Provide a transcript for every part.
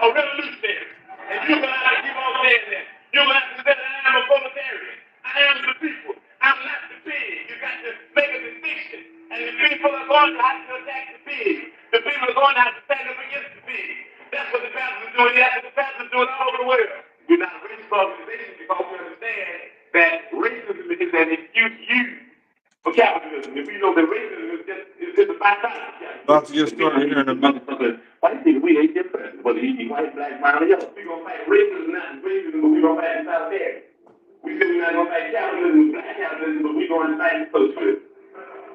a revolutionary. And you're going to have to keep on saying that. You're going to have to say that I am a proletarian. I am the people. I'm not the pig. You got to make a distinction. And the people are going to have to attack the pig. The people are going to have to stand up against the pig. That's what the pastors are doing. That's what the pastors are doing all over the world. We're not a racist organization because we understand that racism is an excuse used for capitalism. If we know that racism is just a byproduct. About to get started here in a minute. White people, we hate different. Whether you be white, black, brown, or yellow. We're going to fight racism, not racism, but we're going to fight solidarity. We say we're not going to fight capitalism, black capitalism, but we're going to fight socialism.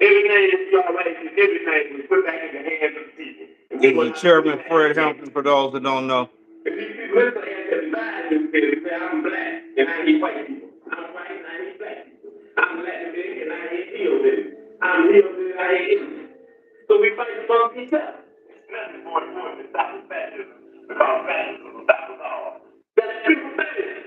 Everything is all right, everything is put back in the hands of the people. This is the Chairman Fred Hampton, for those that don't know. If these people look like that divide and say, I'm black and I hate white people. I'm white and I hate black people. I'm Latin and I hate hillbilly. I'm hillbilly and I hate Indian. So we fight among each other. Nothing more important than stopping fascism because fascism will stop us all. That's people saying.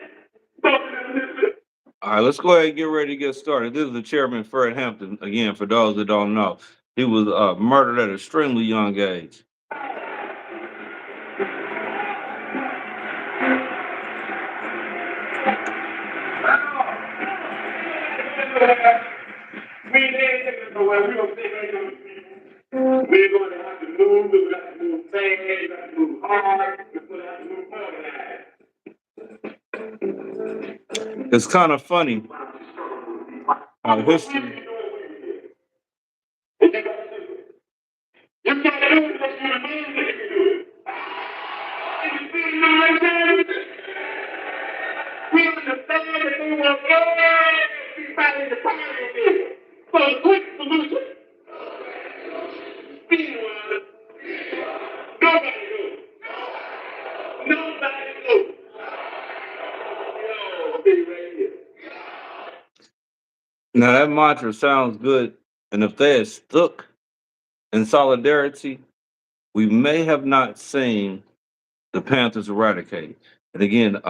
All right, let's go ahead and get ready to get started. This is the Chairman Fred Hampton, again, for those that don't know. He was murdered at an extremely young age. We're going to have to move, we're going to have to move fast, we're going to have to move hard, we're going to have to move organized. It's kind of funny how history. You can't do it unless you're a man that can do it. And you see, we understand that they want everybody in the party. So a quick solution. Meanwhile, nobody knows. Nobody knows. Yo, be right here. Now that mantra sounds good, and if they had stuck in solidarity, we may have not seen the Panthers eradicated. And again,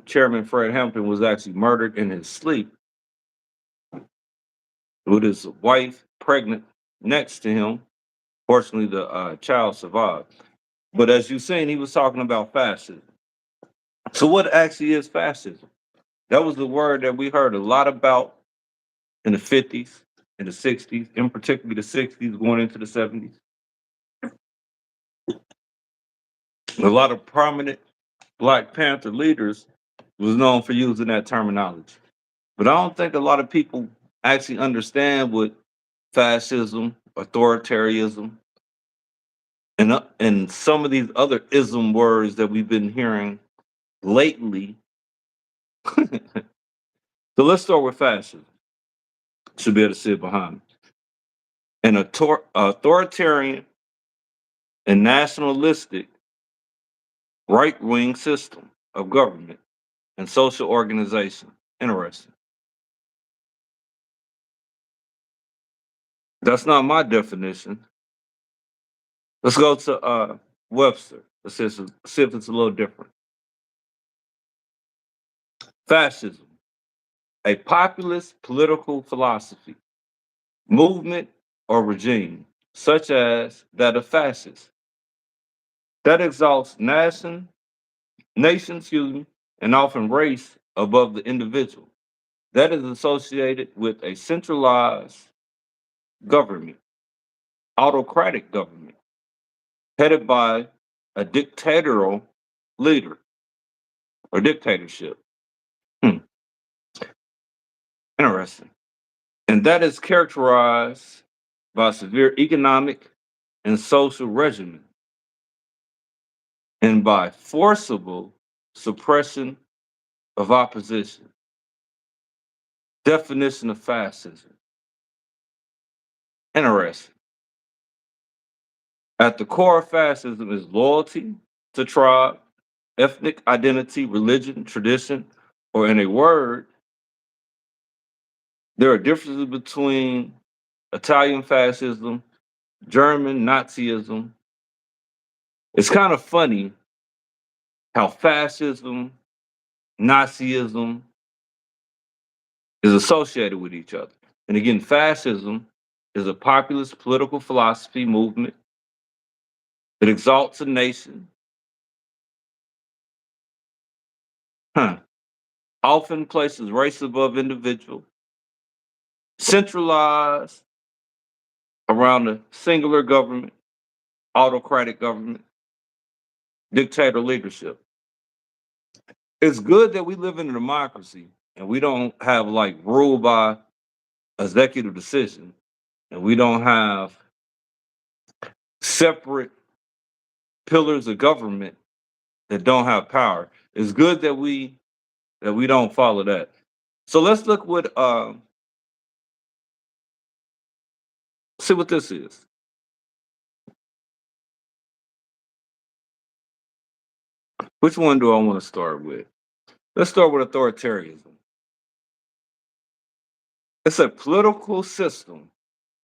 Chairman Fred Hampton was actually murdered in his sleep with his wife pregnant next to him. Fortunately, the child survived. But as you've seen, he was talking about fascism. So what actually is fascism? That was the word that we heard a lot about in the 50s, in the 60s, in particularly the 60s, going into the 70s. A lot of prominent Black Panther leaders was known for using that terminology. But I don't think a lot of people actually understand what fascism, authoritarianism, and some of these other ism words that we've been hearing lately. So let's start with fascism. Should be able to see it behind me. An authoritarian and nationalistic right-wing system of government and social organization. Interesting. That's not my definition. Let's go to Webster. Let's see if it's a little different. Fascism, a populist political philosophy, movement, or regime, such as that of fascists, that exalts nation, and often race above the individual, that is associated with a centralized government, autocratic government, headed by a dictatorial leader or dictatorship. Interesting. And that is characterized by severe economic and social regimen and by forcible suppression of opposition. Definition of fascism. Interesting. At the core of fascism is loyalty to tribe, ethnic identity, religion, tradition, or in a word, there are differences between Italian fascism, German Nazism. It's kind of funny how fascism, Nazism is associated with each other. And again, fascism is a populist political philosophy movement. It exalts a nation huh, often places race above individual, centralized around a singular government, autocratic government, dictator leadership. It's good that we live in a democracy and we don't have like rule by executive decision and we don't have separate pillars of government that don't have power. It's good that we don't follow that. So let's look what see what this is. Which one do I want to start with? Let's start with authoritarianism. It's a political system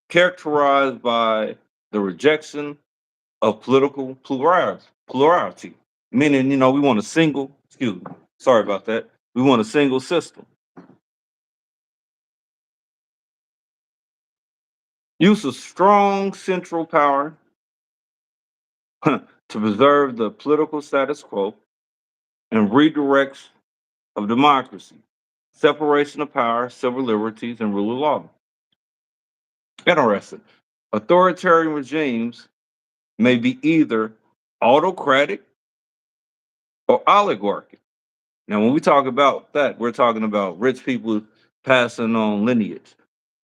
characterized by the rejection of political plurality, meaning, we want a single, excuse me, sorry about that. We want a single system. Use of strong central power to preserve the political status quo and redirects of democracy, separation of power, civil liberties, and rule of law. Interesting. Authoritarian regimes may be either autocratic or oligarchic. Now, when we talk about that, we're talking about rich people passing on lineage,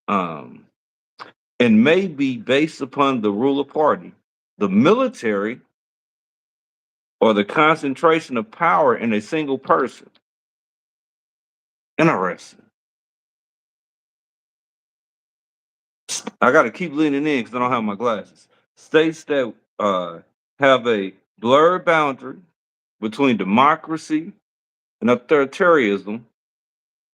um, and may be based upon the ruler party, the military, or the concentration of power in a single person. Interesting. I got to keep leaning in because I don't have my glasses. States that have a blurred boundary between democracy and authoritarianism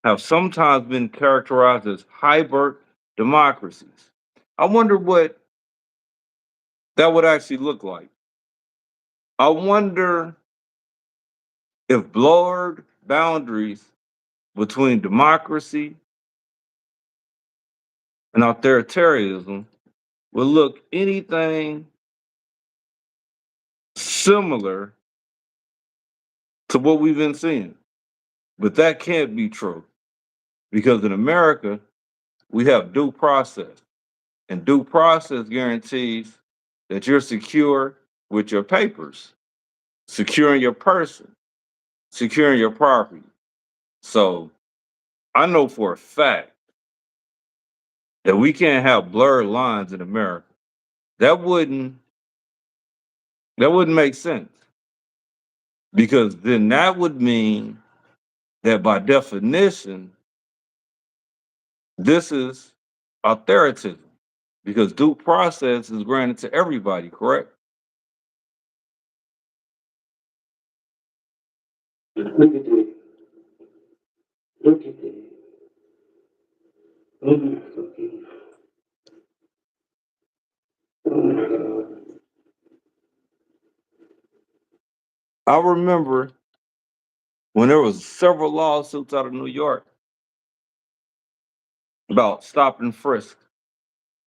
have sometimes been characterized as hybrid democracies. I wonder what that would actually look like. I wonder if blurred boundaries between democracy and authoritarianism will look anything similar to what we've been seeing. But that can't be true because in America, we have due process, and due process guarantees that you're secure with your papers, securing your person, securing your property. So I know for a fact that we can't have blurred lines in America. That wouldn't that wouldn't make sense because then that would mean that by definition, this is authoritarianism because due process is granted to everybody, correct? Look at it. Look at it. Oh my fucking. Oh my God. I remember when there was several lawsuits out of New York about stop and frisk.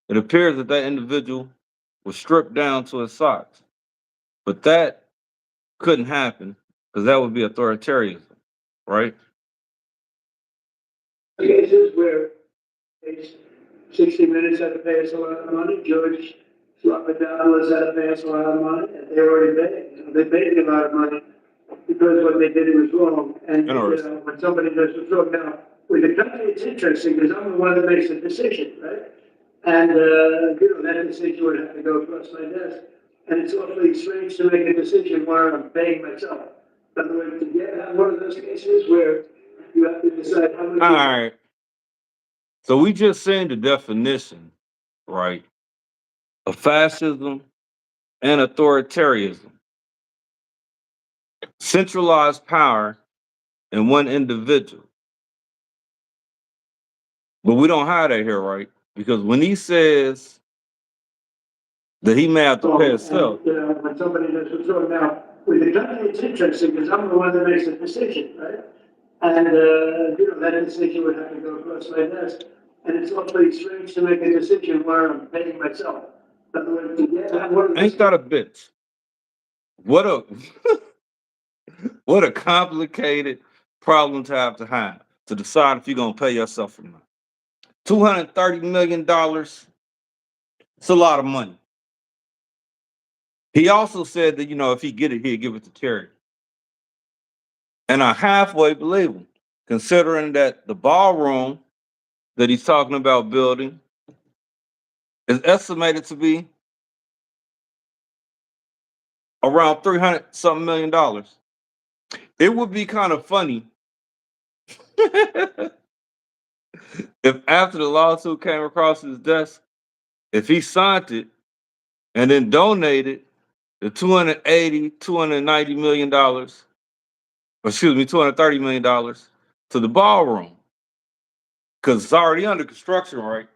It appears that that individual was stripped down to his socks, but that couldn't happen because that would be authoritarianism, right? Cases where it's 60 Minutes had to pay us a lot of money, George Flopadopoulous had to pay us a lot of money, and they already paid. They paid a lot of money because what they did was wrong. And, Interesting. when somebody does the wrong, now, with the country, it's interesting because I'm the one that makes the decision, right? And, that decision would have to go across my desk. And it's awfully strange to make a decision where I'm paying myself. In other words, to get one of those cases where you have to decide how much. All right. So we just saying the definition, right, of fascism and authoritarianism. Centralized power in one individual. But we don't have that here, right? Because when he says that he may have to pay himself. When somebody does the throw now, with the country, it's interesting because I'm the one that makes the decision, right? And, that decision would have to go across my desk. And it's awfully strange to make a decision where I'm paying myself. In other words, to get one of Ain't that a bitch? What a what a complicated problem to have to decide if you're gonna pay yourself or not. $230 million. It's a lot of money. He also said that if he get it, he'd give it to charity. And I halfway believe him, considering that the ballroom that he's talking about building is estimated to be around 300 something $1 million. It would be kind of funny if after the lawsuit came across his desk, if he signed it and then donated the 280, $290 million, or excuse me, $230 million to the ballroom. Because it's already under construction, right?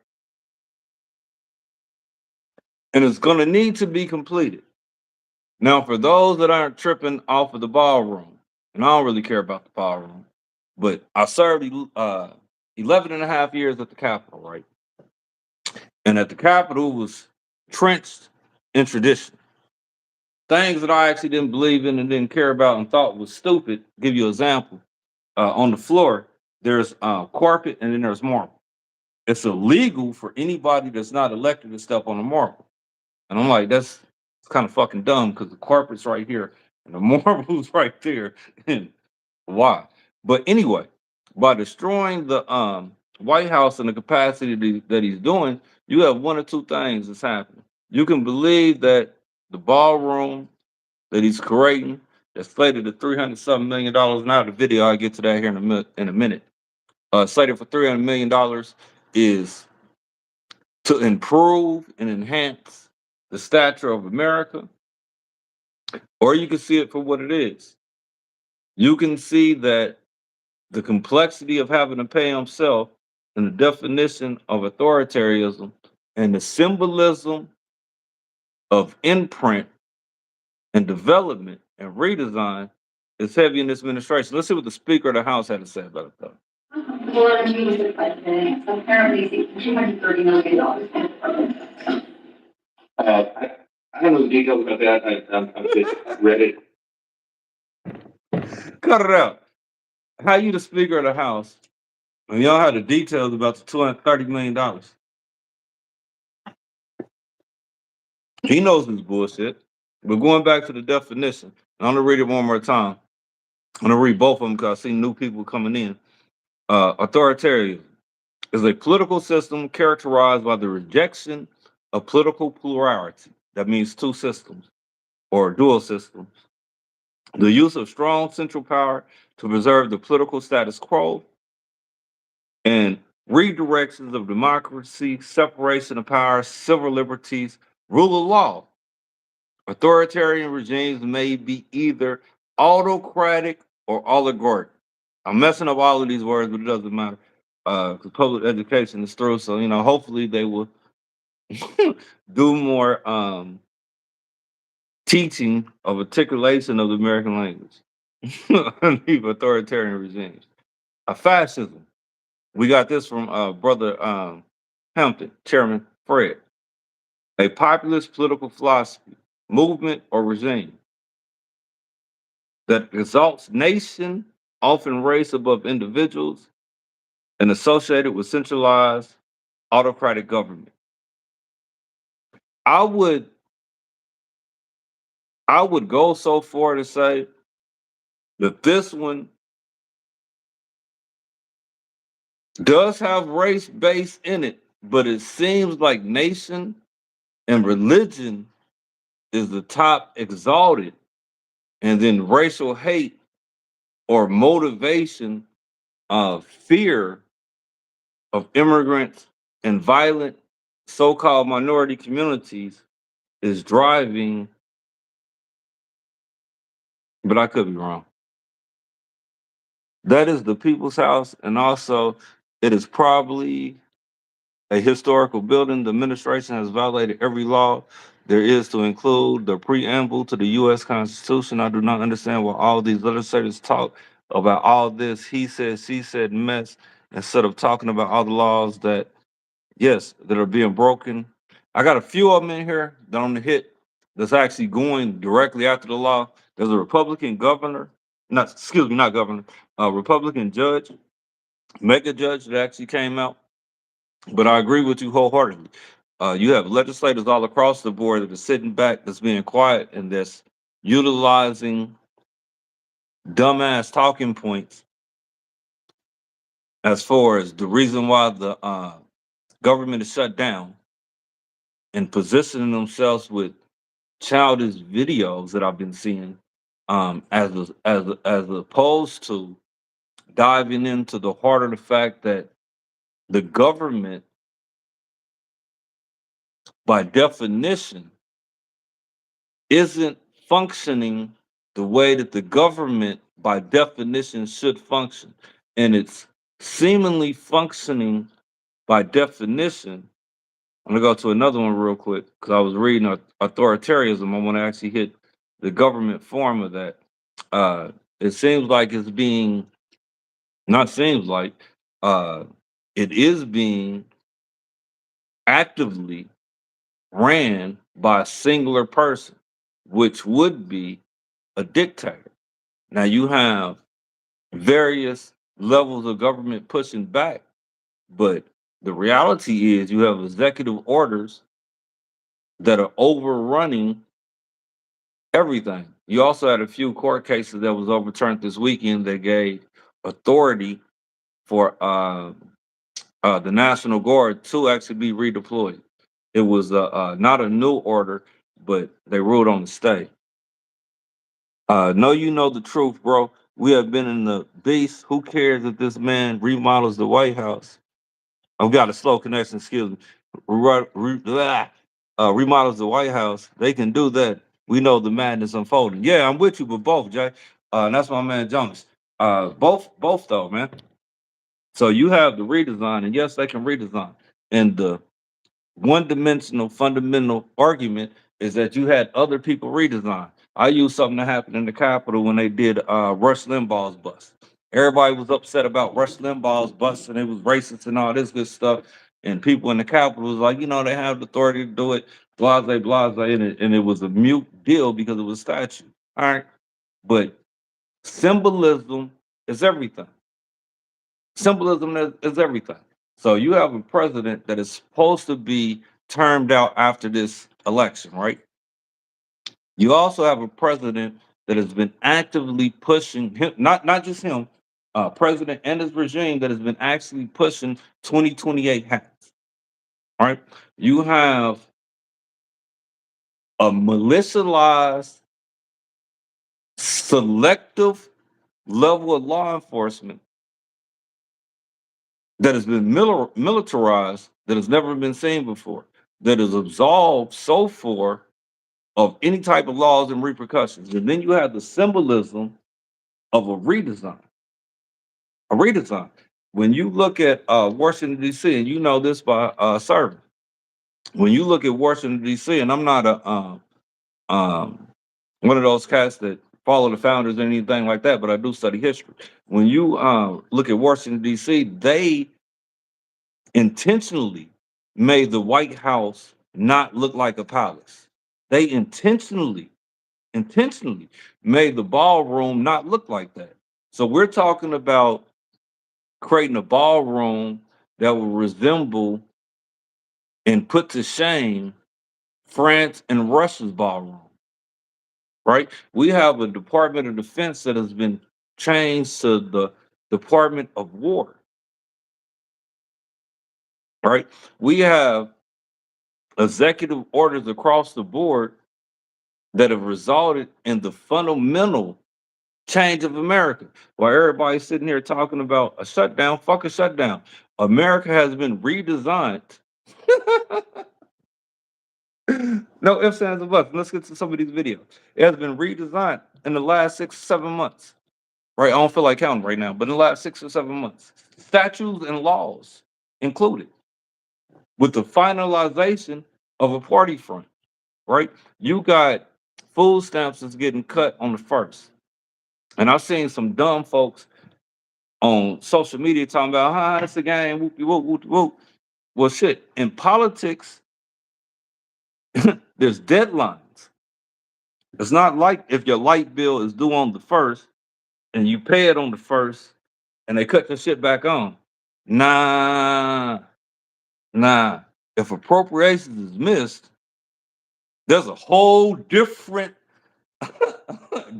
And it's gonna need to be completed. Now, for those that aren't tripping off of the ballroom, and I don't really care about the ballroom, but I served 11 and a half years at the Capitol, right? And at the Capitol was trenched in tradition. Things that I actually didn't believe in and didn't care about and thought was stupid. Give you an example. On the floor, there's carpet and then there's marble. It's illegal for anybody that's not elected to step on the marble. And I'm like, that's kind of fucking dumb because the carpet's right here and the marble's right there. And why? But anyway, by destroying the White House and the capacity that he's doing, you have one or two things that's happening. You can believe that the ballroom that he's creating, that's slated at 300 something $1 million. Now the video, I'll get to that here in a minute. Slated for $300 million is to improve and enhance the stature of America, or you can see it for what it is. You can see that the complexity of having to pay himself and the definition of authoritarianism and the symbolism of imprint and development and redesign is heavy in this administration. Let's see what the Speaker of the House had to say about it, though. Lord, Mr. President, apparently $230 million. I don't know the details about that. I just read it. Cut it out. How you the Speaker of the House and y'all had the details about the $230 million? He knows this bullshit. But going back to the definition, I'm gonna read it one more time. I'm gonna read both of them because I see new people coming in. Authoritarian is a political system characterized by the rejection of political plurality. That means two systems or dual systems. The use of strong central power to preserve the political status quo and redirections of democracy, separation of powers, civil liberties, rule of law. Authoritarian regimes may be either autocratic or oligarchic. I'm messing up all of these words, but it doesn't matter because public education is through. So hopefully they will do more teaching of articulation of the American language underneath authoritarian regimes. Fascism. We got this from brother Hampton, Chairman Fred. A populist political philosophy, movement, or regime that exalts nation, often race above individuals, and associated with centralized autocratic government. I would I would go so far to say that this one does have race base in it, but it seems like nation and religion is the top exalted, and then racial hate or motivation of fear of immigrants and violent so-called minority communities is driving, but I could be wrong. That is the people's house, and also it is probably a historical building. The administration has violated every law there is to include the preamble to the U.S. Constitution. I do not understand why all these legislators talk about all this he said, she said mess instead of talking about all the laws that, yes, that are being broken. I got a few of them in here that on the hit that's actually going directly after the law. There's a Republican governor not excuse me, not governor, Republican judge, mega judge that actually came out. But I agree with you wholeheartedly. You have legislators all across the board that are sitting back, that's being quiet, and that's utilizing dumbass talking points as far as the reason why the government is shut down and positioning themselves with childish videos that I've been seeing, as opposed to diving into the heart of the fact that the government, by definition, isn't functioning the way that the government, by definition, should function. And it's seemingly functioning by definition. I'm gonna go to another one real quick because I was reading authoritarianism. I want to actually hit the government form of that. It seems like it's being, not seems like, uh, it is being actively ran by a singular person, which would be a dictator. Now you have various levels of government pushing back, but the reality is you have executive orders that are overrunning everything. You also had a few court cases that was overturned this weekend that gave authority for the National Guard to actually be redeployed. It was not a new order, but they ruled on the stay. Know you know the truth, bro. We have been in the beast. Who cares if this man remodels the White House? I've got a slow connection, excuse me. Remodels the White House. They can do that. We know the madness unfolding. Yeah, I'm with you, but both, Jay. And that's my man Jonas. Both though, man. So you have the redesign, and yes, they can redesign. And the one-dimensional fundamental argument is that you had other people redesign. I used something that happened in the Capitol when they did Rush Limbaugh's bust. Everybody was upset about Rush Limbaugh's bust, and it was racist and all this good stuff. And people in the Capitol was like, they have the authority to do it, blase, blase, and it was a mute deal because it was a statue. All right. But symbolism is everything. Symbolism is everything. So you have a president that is supposed to be termed out after this election, right? You also have a president that has been actively pushing him, not just him, president and his regime that has been actually pushing 2028 hats. Right? You have a militialized, selective level of law enforcement that has been militarized, that has never been seen before, that is absolved so far of any type of laws and repercussions. And then you have the symbolism of a redesign. A redesign. When you look at Washington, D.C., and you know this by serving, when you look at Washington, D.C., and I'm not a um, one of those cats that follow the founders or anything like that, but I do study history. When you look at Washington, D.C., they intentionally made the White House not look like a palace. They intentionally made the ballroom not look like that. So we're talking about creating a ballroom that will resemble and put to shame France and Russia's ballroom, right? We have a Department of Defense that has been changed to the Department of War, right? We have executive orders across the board that have resulted in the fundamental change of America. While everybody's sitting here talking about a shutdown, fuck a shutdown. America has been redesigned. No ifs, ands, or buts. Let's get to some of these videos. It has been redesigned in the last 6 or 7 months. Right? I don't feel like counting right now, but in the last 6 or 7 months. Statutes and laws included, with the finalization of a party front, right? You got food stamps that's getting cut on the first. And I've seen some dumb folks on social media talking about, it's a game, whoop, whoop, whoop, whoop. Well, shit, in politics, there's deadlines. It's not like if your light bill is due on the first, and you pay it on the first, and they cut the shit back on. Nah, nah. If appropriations is missed, there's a whole different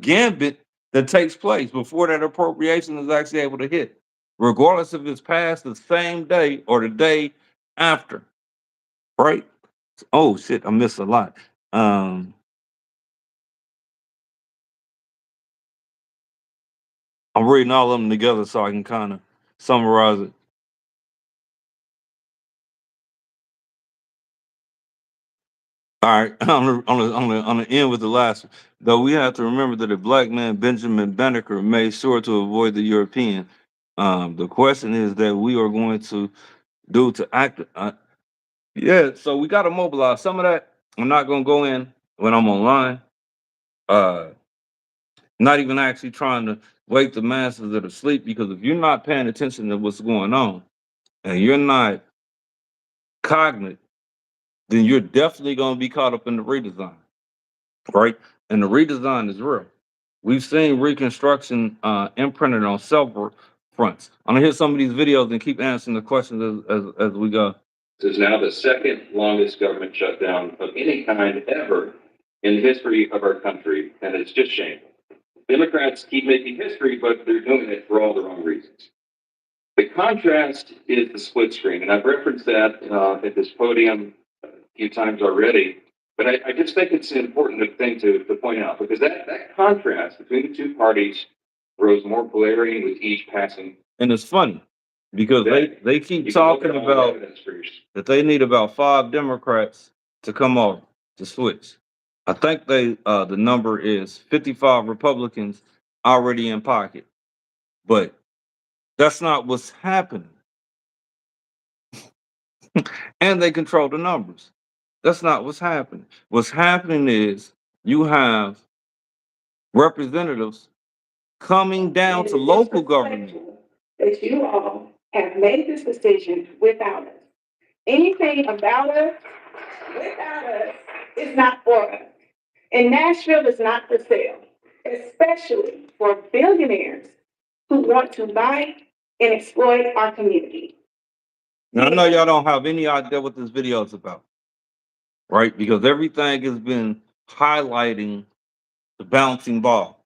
gambit that takes place before that appropriation is actually able to hit, regardless if it's passed the same day or the day after, right? Oh shit, I missed a lot. Um, I'm reading all of them together so I can kind of summarize it. All right, on the end with the last one. Though we have to remember that a black man, Benjamin Banneker, made sure to avoid the European. The question is that we are going to do to act. Yeah, so we got to mobilize some of that. I'm not going to go in when I'm online. Uh, Not even actually trying to wake the masses that are asleep, because if you're not paying attention to what's going on and you're not cognate, then you're definitely going to be caught up in the redesign, right? And the redesign is real. We've seen reconstruction imprinted on several fronts. I'm gonna hit some of these videos and keep answering the questions as we go. This is now the second longest government shutdown of any kind ever in the history of our country, and it's just shameful. Democrats keep making history, but they're doing it for all the wrong reasons. The contrast is the split screen, and I've referenced that at this podium a few times already. But I just think it's an important thing to point out, because that contrast between the two parties grows more glaring with each passing. And it's funny because they keep talking about that they need about 5 Democrats to come off to switch. I think the number is 55 Republicans already in pocket, but that's not what's happening. And they control the numbers. That's not what's happening. What's happening is you have representatives coming down to local government. That you all have made this decision without us. Anything about us, without us, is not for us. And Nashville is not for sale, especially for billionaires who want to buy and exploit our community. Now, I know y'all don't have any idea what this video is about, right? Because everything has been highlighting the bouncing ball.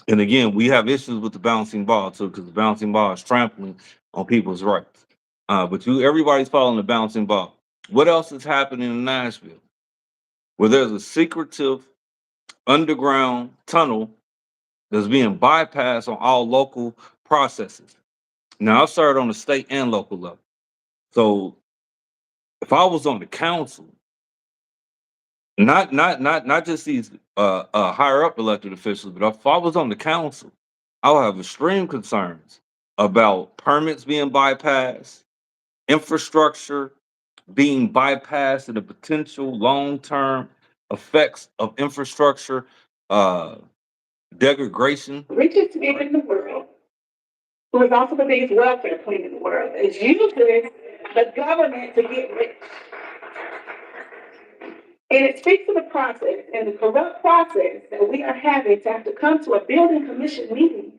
And again, we have issues with the bouncing ball too, because the bouncing ball is trampling on people's rights. But everybody's following the bouncing ball. What else is happening in Nashville? Where there's a secretive underground tunnel that's being bypassed on all local processes. Now, I've started on the state and local level. So if I was on the council, not just these higher up elected officials, but if I was on the council, I would have extreme concerns about permits being bypassed, infrastructure being bypassed, and the potential long-term effects of infrastructure degradation. Richest man in the world, who is also the biggest welfare queen in the world, is using the government to get rich. And it speaks to the process and the corrupt process that we are having to have to come to a building commission meeting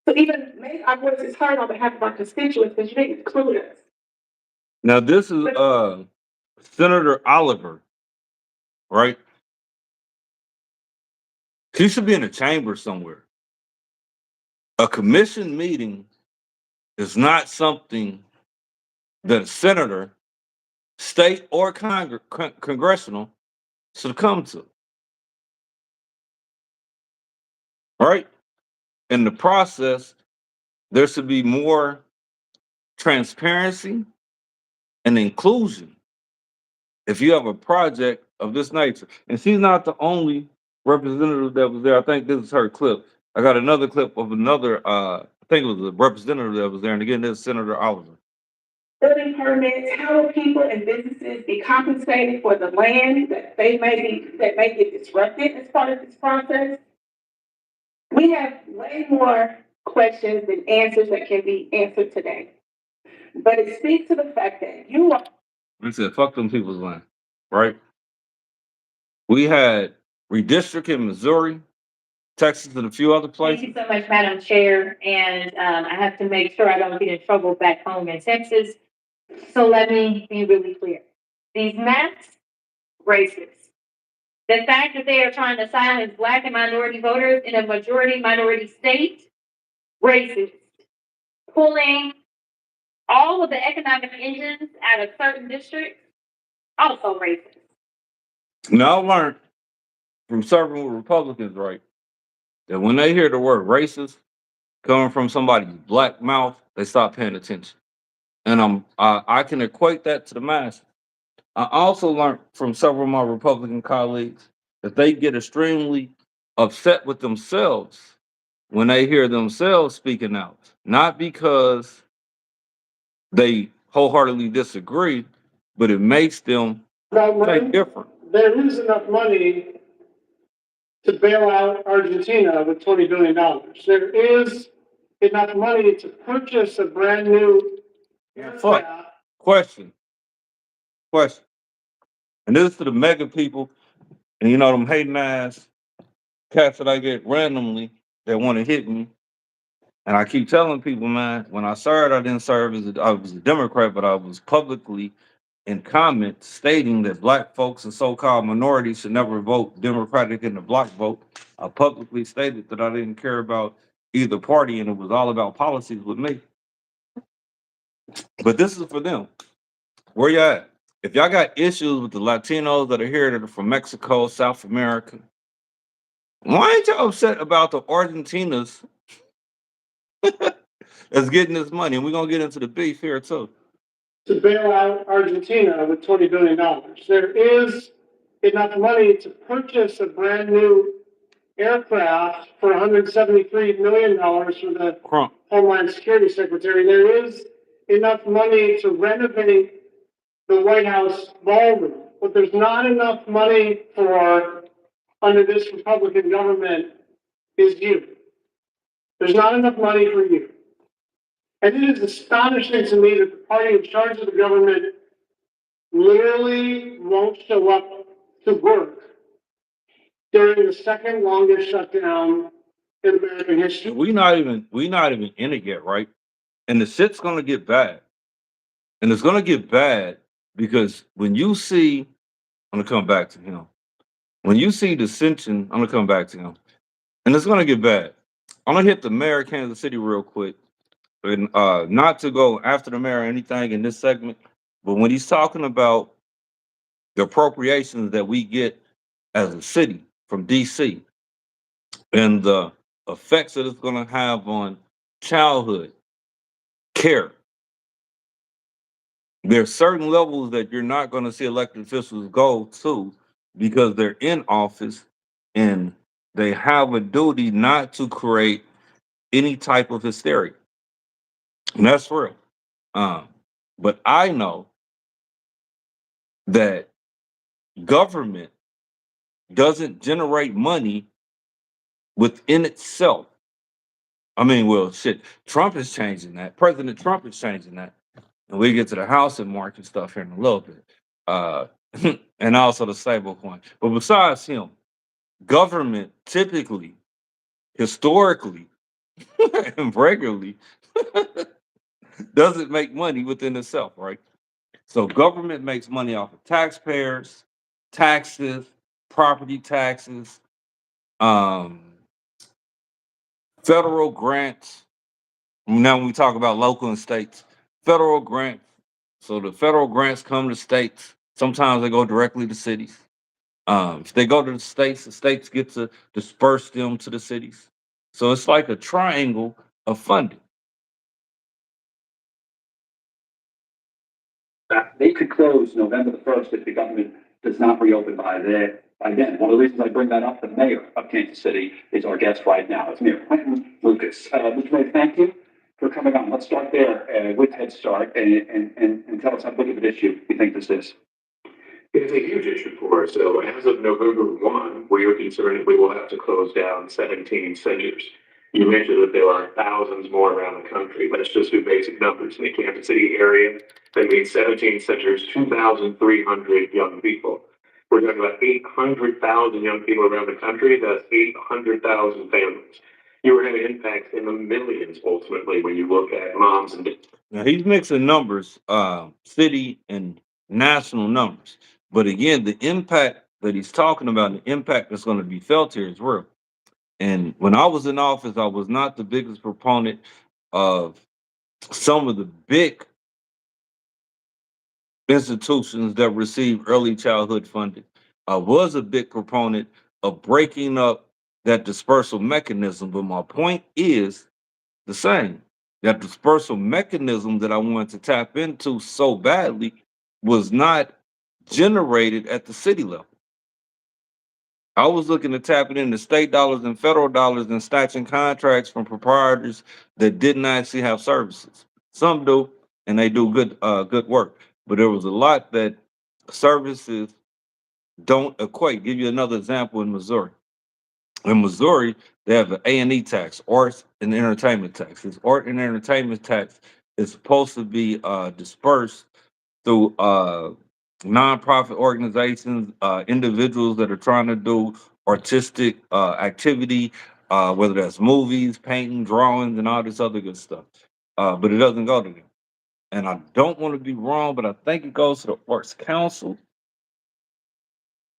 to even make our voices heard on behalf of our constituents, because you didn't include us. Now, this is Senator Oliver, right? He should be in a chamber somewhere. A commission meeting is not something that a senator, state or congressional, should come to. Right? In the process, there should be more transparency and inclusion if you have a project of this nature. And she's not the only representative that was there. I think this is her clip. I got another clip of another, I think it was a representative that was there. And again, this is Senator Oliver. Building permits, how will people and businesses be compensated for the land that may get disrupted as part of this process? We have way more questions than answers that can be answered today. But it speaks to the fact that you are. We said, fuck them people's land, right? We had redistricting in Missouri Texas and a few other Thank places. you so much, Madam Chair, and I have to make sure I don't get in trouble back home in Texas. So let me be really clear. These maps, racist. The fact that they are trying to silence Black and minority voters in a majority minority state, racist. Pulling all of the economic engines out of certain districts, also racist. Now I learned from serving with Republicans, right, that when they hear the word racist coming from somebody's black mouth, they stop paying attention. And I can equate that to the masses. I also learned from several of my Republican colleagues that they get extremely upset with themselves when they hear themselves speaking out, not because they wholeheartedly disagree, but it makes them think different. There is enough money to bail out Argentina with $20 billion. There is enough money to purchase a brand new Fuck. aircraft. Question. And this is to the mega people, and you know them hating ass cats that I get randomly that want to hit me. And I keep telling people, man, when I served, I didn't serve I was a Democrat, but I was publicly in comments stating that black folks and so-called minorities should never vote Democratic in the block vote. I publicly stated that I didn't care about either party, and it was all about policies with me. But this is for them. Where you at? If y'all got issues with the Latinos that are here that are from Mexico, South America, why ain't y'all upset about the Argentinas that's getting this money? And we're gonna get into the beef here too. To bail out Argentina with $20 billion. There is enough money to purchase a brand new aircraft for $173 million for the Crump. Homeland Security Secretary. There is enough money to renovate the White House ballroom, but there's not enough money for, under this Republican government, is you. There's not enough money for you. And it is astonishing to me that the party in charge of the government literally won't show up to work during the second longest shutdown in American history. We not even in it yet, right? And the shit's gonna get bad. And it's gonna get bad because when you see, I'm gonna come back to him. When you see dissension, I'm gonna come back to him. And it's gonna get bad. I'm gonna hit the mayor of Kansas City real quick. And not to go after the mayor or anything in this segment, but when he's talking about the appropriations that we get as a city from DC and the effects that it's gonna have on childhood care. There's certain levels that you're not going to see elected officials go to because they're in office and they have a duty not to create any type of hysteria. And that's real. But I know that government doesn't generate money within itself. I mean, well, shit, Trump is changing that. President Trump is changing that. And we get to the housing market stuff here in a little bit. And also the stable coin. But besides him, government typically, historically, and regularly doesn't make money within itself, right? So government makes money off of taxpayers, taxes, property taxes, um, federal grants. Now when we talk about local and states, federal grants. So the federal grants come to states. Sometimes they go directly to cities. If they go to the states get to disperse them to the cities. So it's like a triangle of funding. They could close November the 1st if the government does not reopen by then. One of the reasons I bring that up, the mayor of Kansas City is our guest right now. It's Mayor Quentin Lucas. Mr. Mayor, thank you for coming on. Let's start there with Head Start and tell us how big of an issue you think this is. It's a huge issue for us. So as of November 1, we are concerned we will have to close down 17 centers. You mentioned that there are thousands more around the country. Let's just do basic numbers. In the Kansas City area, that means 17 centers, 2,300 young people. We're talking about 800,000 young people around the country. That's 800,000 families. You were having impacts in the millions ultimately when you look at moms and Now he's mixing numbers, city and national numbers. But again, the impact that he's talking about, the impact that's going to be felt here is real. And when I was in office, I was not the biggest proponent of some of the big institutions that receive early childhood funding. I was a big proponent of breaking up that dispersal mechanism, but my point is the same. That dispersal mechanism that I wanted to tap into so badly was not generated at the city level. I was looking to tap it into state dollars and federal dollars and snatching contracts from proprietors that didn't actually have services. Some do, and they do good work. But there was a lot that services don't equate. Give you another example in Missouri. In Missouri, they have an A&E tax, arts and entertainment tax. This art and entertainment tax is supposed to be dispersed through nonprofit organizations, individuals that are trying to do artistic activity, whether that's movies, painting, drawings, and all this other good stuff. But it doesn't go to them. And I don't want to be wrong, but I think it goes to the Arts Council.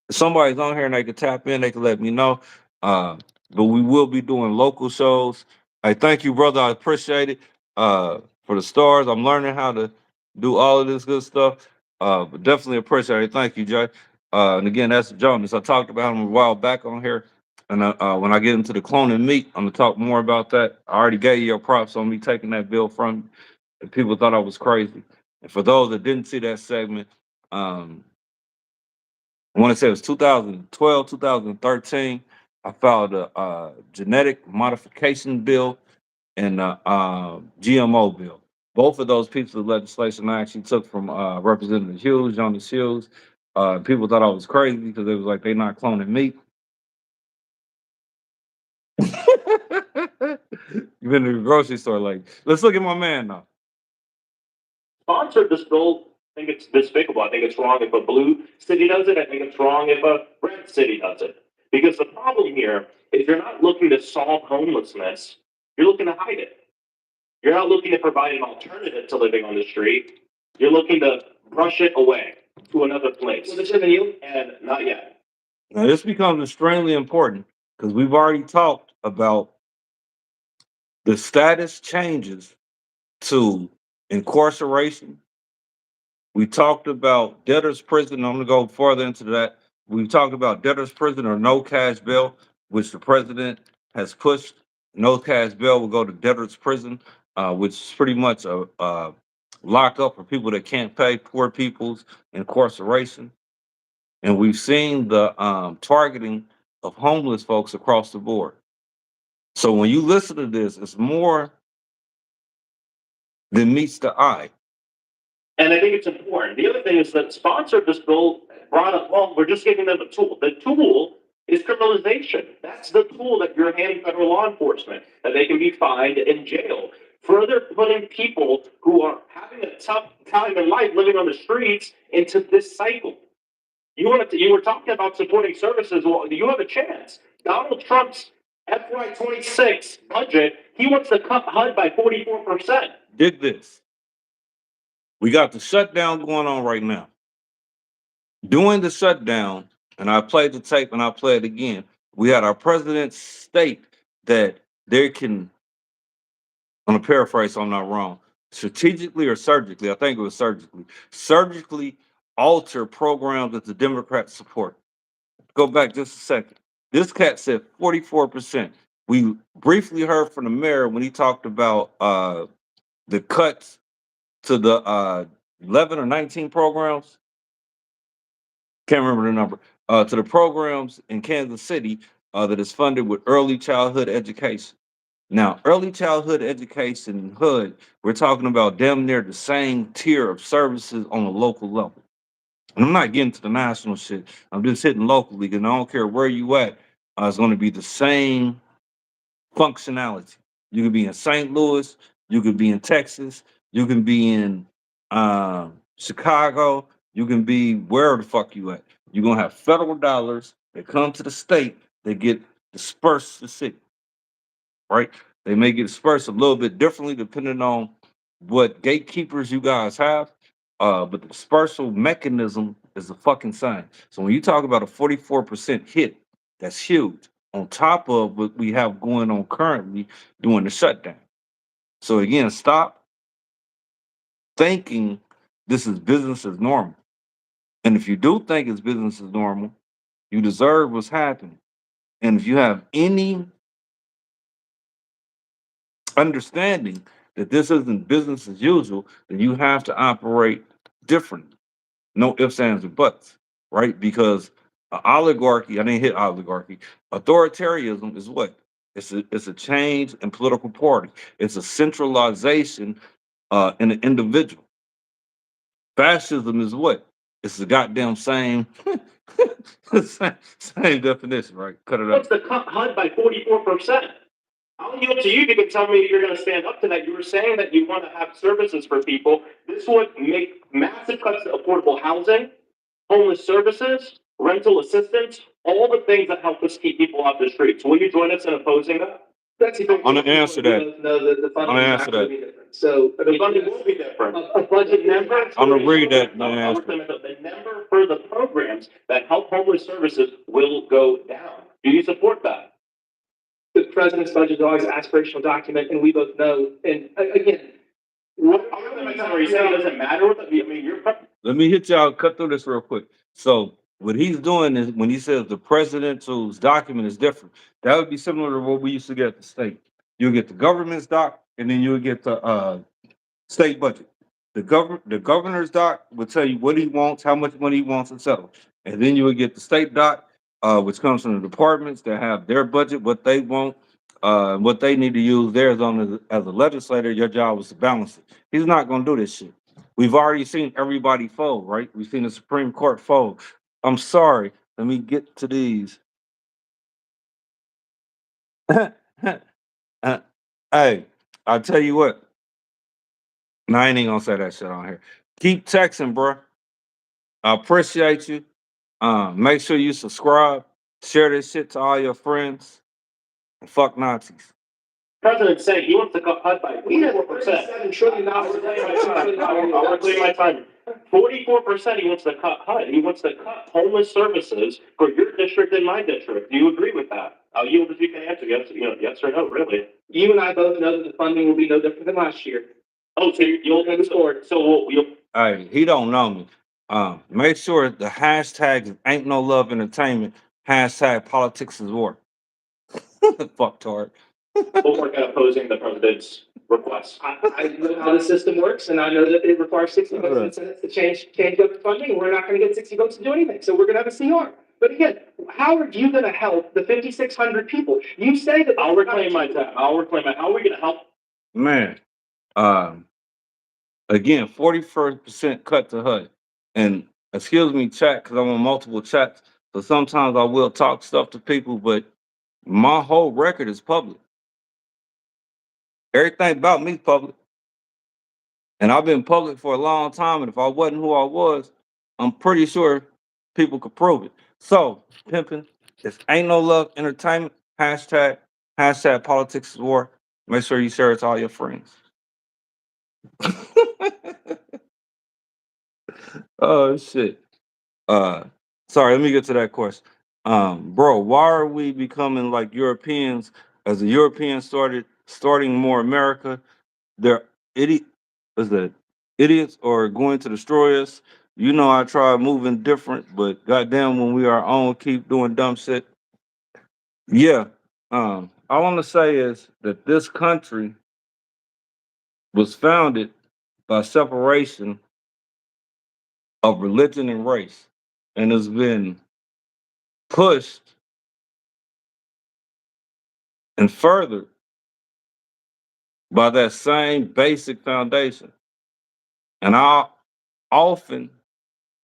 If somebody's on here and they can tap in, they can let me know. Uh, but we will be doing local shows. I thank you, brother. I appreciate it. For the stars, I'm learning how to do all of this good stuff. But definitely appreciate it. Thank you, Jay. And again, that's Jonas. I talked about him a while back on here. And when I get into the cloning meat, I'm gonna talk more about that. I already gave you your props on me taking that bill from you. And people thought I was crazy. And for those that didn't see that segment, um, I want to say it was 2012, 2013. I filed a genetic modification bill and a GMO bill. Both of those pieces of legislation I actually took from Representative Hughes, Jonas Hughes. People thought I was crazy because they was like, they not cloning meat. You've been to the grocery store, like, let's look at my man now. sponsored this bill. I think it's despicable. I think it's wrong if a blue city does it. I think it's wrong if a red city does it. Because the problem here is you're not looking to solve homelessness. You're looking to hide it. You're not looking to provide an alternative to living on the street. You're looking to brush it away to another place. Well, this isn't you, and not yet. Now, this becomes extremely important because we've already talked about the status changes to incarceration. We talked about debtor's prison. I'm going to go further into that. We talked about debtor's prison or no cash bail, which the president has pushed. No cash bail will go to debtor's prison, which is pretty much a lockup for people that can't pay, poor people's incarceration. And we've seen the targeting of homeless folks across the board. So when you listen to this, it's more than meets the eye. And I think it's important. The other thing is that sponsored this bill brought up, well, we're just giving them a tool. The tool is criminalization. That's the tool that you're handing federal law enforcement, that they can be fined in jail. Further putting people who are having a tough time in life living on the streets into this cycle. You were talking about supporting services. Well, you have a chance. Donald Trump's FY26 budget, he wants to cut HUD by 44%. Dig this. We got the shutdown going on right now. During the shutdown, and I played the tape and I play it again, we had our president state that there can, I'm gonna paraphrase so I'm not wrong, strategically or surgically, I think it was surgically alter programs that the Democrats support. Go back just a second. This cat said 44%. We briefly heard from the mayor when he talked about the cuts to the 11 or 19 programs. Can't remember the number. To the programs in Kansas City that is funded with early childhood education. Now, early childhood education and HUD, we're talking about damn near the same tier of services on a local level. And I'm not getting to the national shit. I'm just hitting locally, because I don't care where you at. It's going to be the same functionality. You could be in St. Louis, you could be in Texas, you can be in Chicago, you can be wherever the fuck you at. You're gonna have federal dollars that come to the state that get dispersed to the city, right? They may get dispersed a little bit differently depending on what gatekeepers you guys have. But the dispersal mechanism is the fucking same. So when you talk about a 44% hit, that's huge. On top of what we have going on currently during the shutdown. So again, stop thinking this is business as normal. And if you do think it's business as normal, you deserve what's happening. And if you have any understanding that this isn't business as usual, then you have to operate differently. No ifs, ands, or buts, right? Because oligarchy, I didn't hit oligarchy. Authoritarianism is what? It's a change in political party. It's a centralization in an individual. Fascism is what? It's the goddamn same, same definition, right? Cut it out. What's the cut HUD by 44%? I'll yield to you. You can tell me if you're going to stand up to that. You were saying that you want to have services for people. This would make massive cuts to affordable housing, homeless services, rental assistance, all the things that help us keep people off the streets. Will you join us in opposing that? That's even. I'm gonna answer that. No, the funding I'm is gonna not answer gonna that. be different. So, I The mean, funding will be different. a budget number. I'm gonna read that. No, the number for the programs that help homeless services will go down. Do you support that? The president's budget is always an aspirational document, and we both know, and again, what Are you saying it doesn't matter what, I mean, you're. Let me hit y'all, cut through this real quick. So what he's doing is when he says the presidential's document is different, that would be similar to what we used to get at the state. You'll get the government's doc, and then you'll get the state budget. The governor's doc will tell you what he wants, how much money he wants, etc. And then you will get the state doc, which comes from the departments that have their budget, what they want, what they need to use theirs on as a legislator. Your job is to balance it. He's not going to do this shit. We've already seen everybody fold, right? We've seen the Supreme Court fold. I'm sorry. Let me get to these. Hey, I'll tell you what. No, I ain't even gonna say that shit on here. Keep texting, bro. I appreciate you. Make sure you subscribe, share this shit to all your friends, and fuck Nazis. President saying he wants to cut HUD by 44%. $7 trillion. I'll clear my time. 44% he wants to cut HUD. He wants to cut homeless services for your district and my district. Do you agree with that? I'll yield if you can answer yes, yes or no, really. You and I both know that the funding will be no different than last year. Oh, so you'll move forward. So you'll. Hey, he don't know me. Make sure the hashtag ain't no love entertainment. Hashtag politics is war. Fuck tard. We'll work at opposing the president's request. I know how the system works, and I know that it requires 60 votes in the Senate to change government funding, and we're not gonna get 60 votes to do anything, so we're gonna have a CR. But again, how are you gonna help the 5,600 people? You say that. I'll reclaim my time. How are we gonna help? Man, again, 41% cut to HUD. And excuse me, chat, because I'm on multiple chats. So sometimes I will talk stuff to people, but my whole record is public. Everything about me is public. And I've been public for a long time. And if I wasn't who I was, I'm pretty sure people could prove it. So, pimping, this ain't no love entertainment. Hashtag politics is war. Make sure you share it to all your friends. Oh shit. Sorry, let me get to that question. Bro, why are we becoming like Europeans? As the Europeans starting more America, they're is that idiots or going to destroy us. You know I try moving different, but goddamn when we are on keep doing dumb shit. Yeah. I want to say is that this country was founded by separation of religion and race and has been pushed and furthered by that same basic foundation. And I often,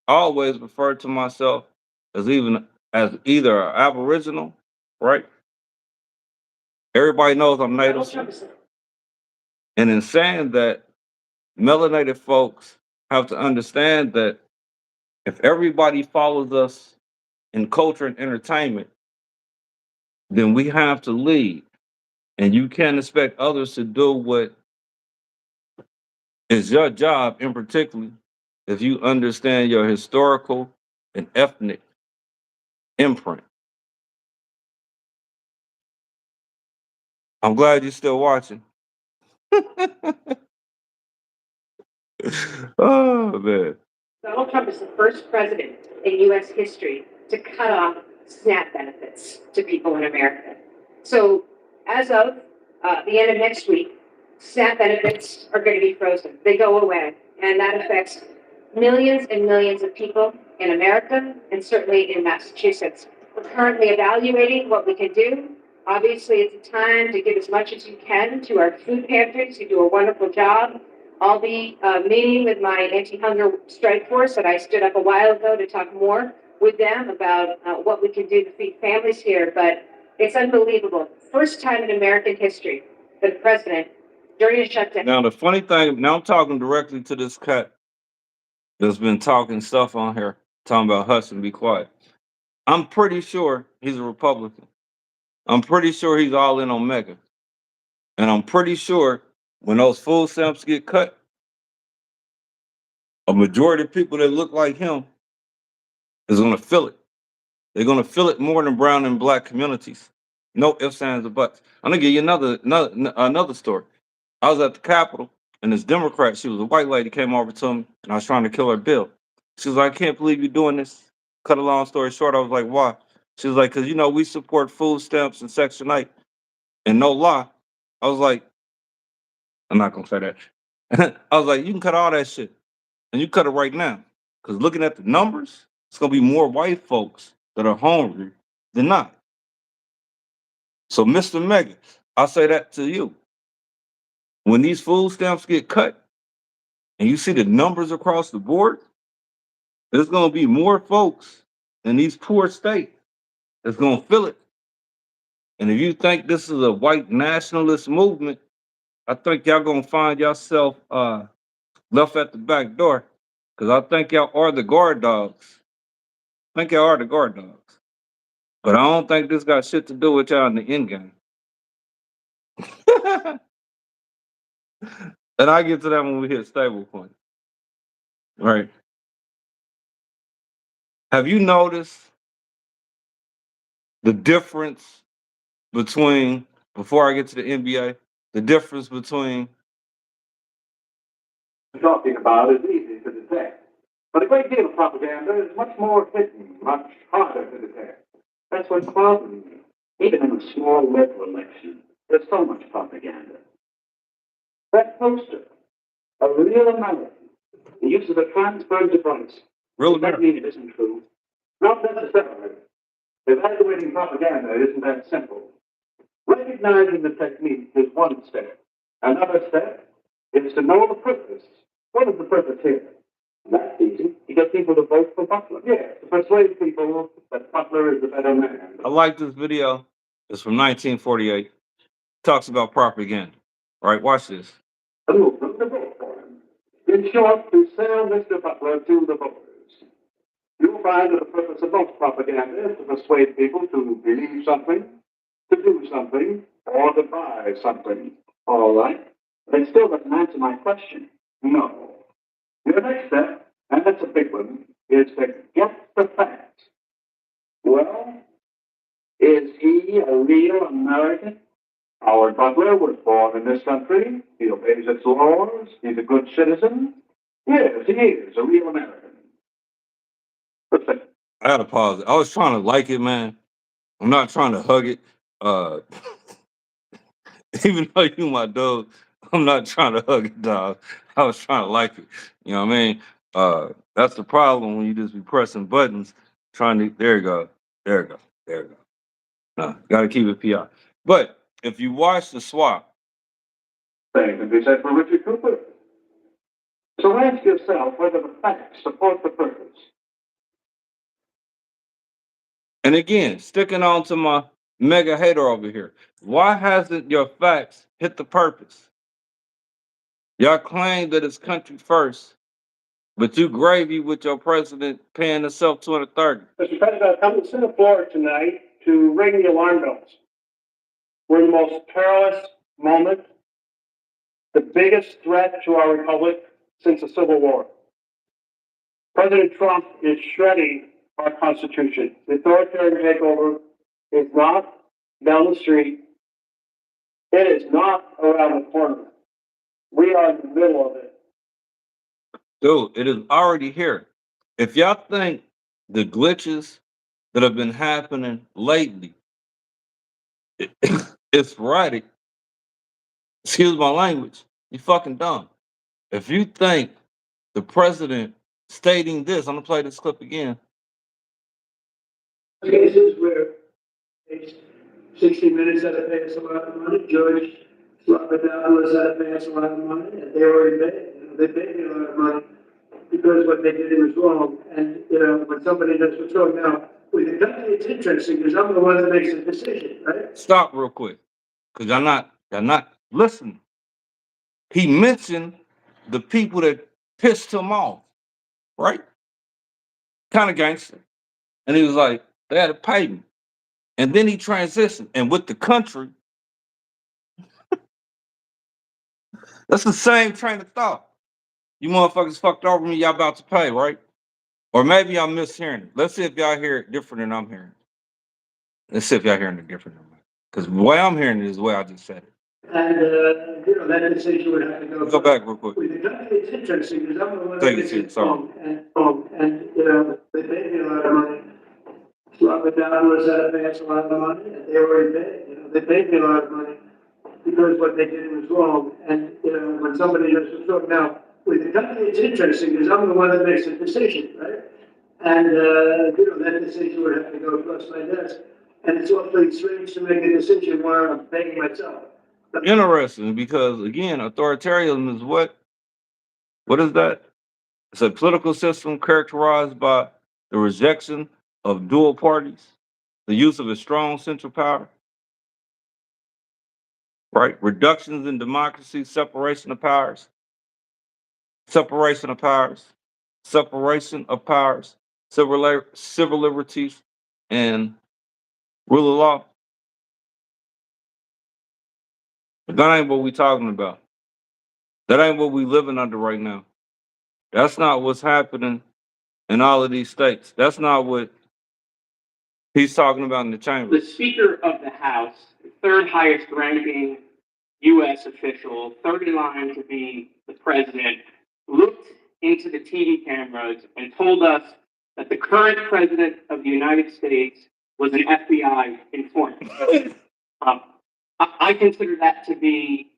always refer to myself as either an Aboriginal, right? Everybody knows I'm Native. And in saying that, melanated folks have to understand that if everybody follows us in culture and entertainment, then we have to lead. And you can't expect others to do what is your job in particular if you understand your historical and ethnic imprint. I'm glad you're still watching. Oh man. Donald Trump is the first president in U.S. history to cut off SNAP benefits to people in America. So, as of the end of next week, SNAP benefits are going to be frozen. They go away, and that affects millions and millions of people in America and certainly in Massachusetts. We're currently evaluating what we can do. Obviously, it's a time to give as much as you can to our food pantries who do a wonderful job. I'll be meeting with my anti-hunger strike force that I stood up a while ago to talk more with them about what we can do to feed families here. But it's unbelievable. First time in American history that the president, during a shutdown. Now the funny thing, now I'm talking directly to this cat that's been talking stuff on here, talking about hush and be quiet. I'm pretty sure he's a Republican. I'm pretty sure he's all in on Mega. And I'm pretty sure when those food stamps get cut, a majority of people that look like him is going to feel it. They're going to feel it more than brown and black communities. No ifs, ands, or buts. I'm going to give you another story. I was at the Capitol, and this Democrat, she was a white lady, came over to me, and I was trying to kill her bill. She was like, I can't believe you're doing this. Cut a long story short, I was like, why? She was like, because, we support food stamps and Section 8. And no lie, I was like, I'm not going to say that. I was like, you can cut all that shit. And you cut it right now. Because looking at the numbers, it's going to be more white folks that are hungry than not. So, Mr. Megan, I'll say that to you. When these food stamps get cut and you see the numbers across the board, there's going to be more folks in these poor states that's going to feel it. And if you think this is a white nationalist movement, I think y'all going to find yourself left at the back door. Because I think y'all are the guard dogs. I think y'all are the guard dogs. But I don't think this got shit to do with y'all in the end game. And I get to that when we hit stable point. Right. Have you noticed the difference between, before I get to the NBA, the difference between Talking about is easy to detect. But a great deal of propaganda is much more hidden, much harder to detect. That's what's bothering me. Even in a small local election, there's so much propaganda. That poster, a real American, the use of a transferred device. real Does that America. mean it isn't true? Not necessarily. Evaluating propaganda isn't that simple. Recognizing the technique is one step. Another step is to know the purpose. What is the purpose here? That's easy. You get people to vote for Butler. Yes, to persuade people that Butler is the better man. I like this video. It's from 1948. Talks about propaganda. All right, watch this. The movement to vote for him. In short, to sell Mr. Butler to the voters. You'll find that the purpose of most propaganda is to persuade people to believe something, to do something, or to buy something. All right. But it still doesn't answer my question. No. Your next step, and that's a big one, is to get the facts. Well, is he a real American? Howard Butler was born in this country. He obeys its laws. He's a good citizen. Yes, he is a real American. Listen, I gotta pause it. I was trying to like it, man. I'm not trying to hug it. Uh Even though you my dog, I'm not trying to hug it, dog. I was trying to like it. You know what I mean? That's the problem when you just be pressing buttons, trying to. There you go. There you go. There you go. No, gotta keep it PR. But if you watch the swap, same can be said for Richard Cooper. So ask yourself whether the facts support the purpose. and again, sticking on to my mega hater over here, why hasn't your facts hit the purpose? Y'all claim that it's country first, But you gravy with your president paying himself 230. Mr. President, I've come to Senate floor tonight to ring the alarm bells. We're in the most perilous moment, the biggest threat to our republic since the Civil War. President Trump is shredding our Constitution. The authoritarian takeover is not down the street. It is not around the corner. We are in the middle of it. Dude, it is already here. If y'all think the glitches that have been happening lately, it's sporadic, excuse my language, you fucking dumb. If you think the president stating this, I'm gonna play this clip again. Cases where it's 60 minutes that it pays a lot of money, George Robert Douglas that it pays a lot of money, and they already paid. They paid me a lot of money because what they did was wrong. And when somebody does what's wrong now, with the country, it's interesting because I'm the one that makes the decision, right? Stop real quick, because y'all not listening. He mentioned the people that pissed him off, right? Kind of gangster. And he was like, they had to pay me. And then he transitioned. And with the country, that's the same train of thought. You motherfuckers fucked over me, y'all about to pay, right? Or maybe I'm mishearing it. Let's see if y'all hear it different than I'm hearing it. Let's see if y'all hearing it different than me. Because the way I'm hearing it is the way I just said it. And, that decision would have to go. Go back real quick. With the country, it's interesting because I'm the one Take that it, makes Chief, it sorry. wrong. And they paid me a lot of money. Robert Douglas had to pay us a lot of money, and they already paid. They paid me a lot of money because what they did was wrong. And, when somebody does what's wrong now, with the country, it's interesting because I'm the one that makes the decision, right? And, that decision would have to go across my desk. And it's awfully strange to make a decision where I'm paying myself. Interesting, because again, authoritarianism is what? What is that? It's a political system characterized by the rejection of dual parties, the use of a strong central power, right? Reductions in democracy, separation of powers, separation of powers, separation of powers, civil liberties, and rule of law. But that ain't what we talking about. That ain't what we living under right now. That's not what's happening in all of these states. That's not what he's talking about in the chamber. The Speaker of the House, third highest ranking U.S. official, third in line to be the president, looked into the TV cameras and told us that the current president of the United States was an FBI informant. I consider that to be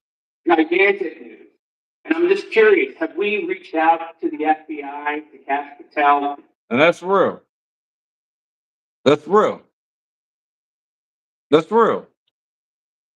gigantic news. And I'm just curious, have we reached out to the FBI, to Cash Patel? And that's real. That's real. That's real.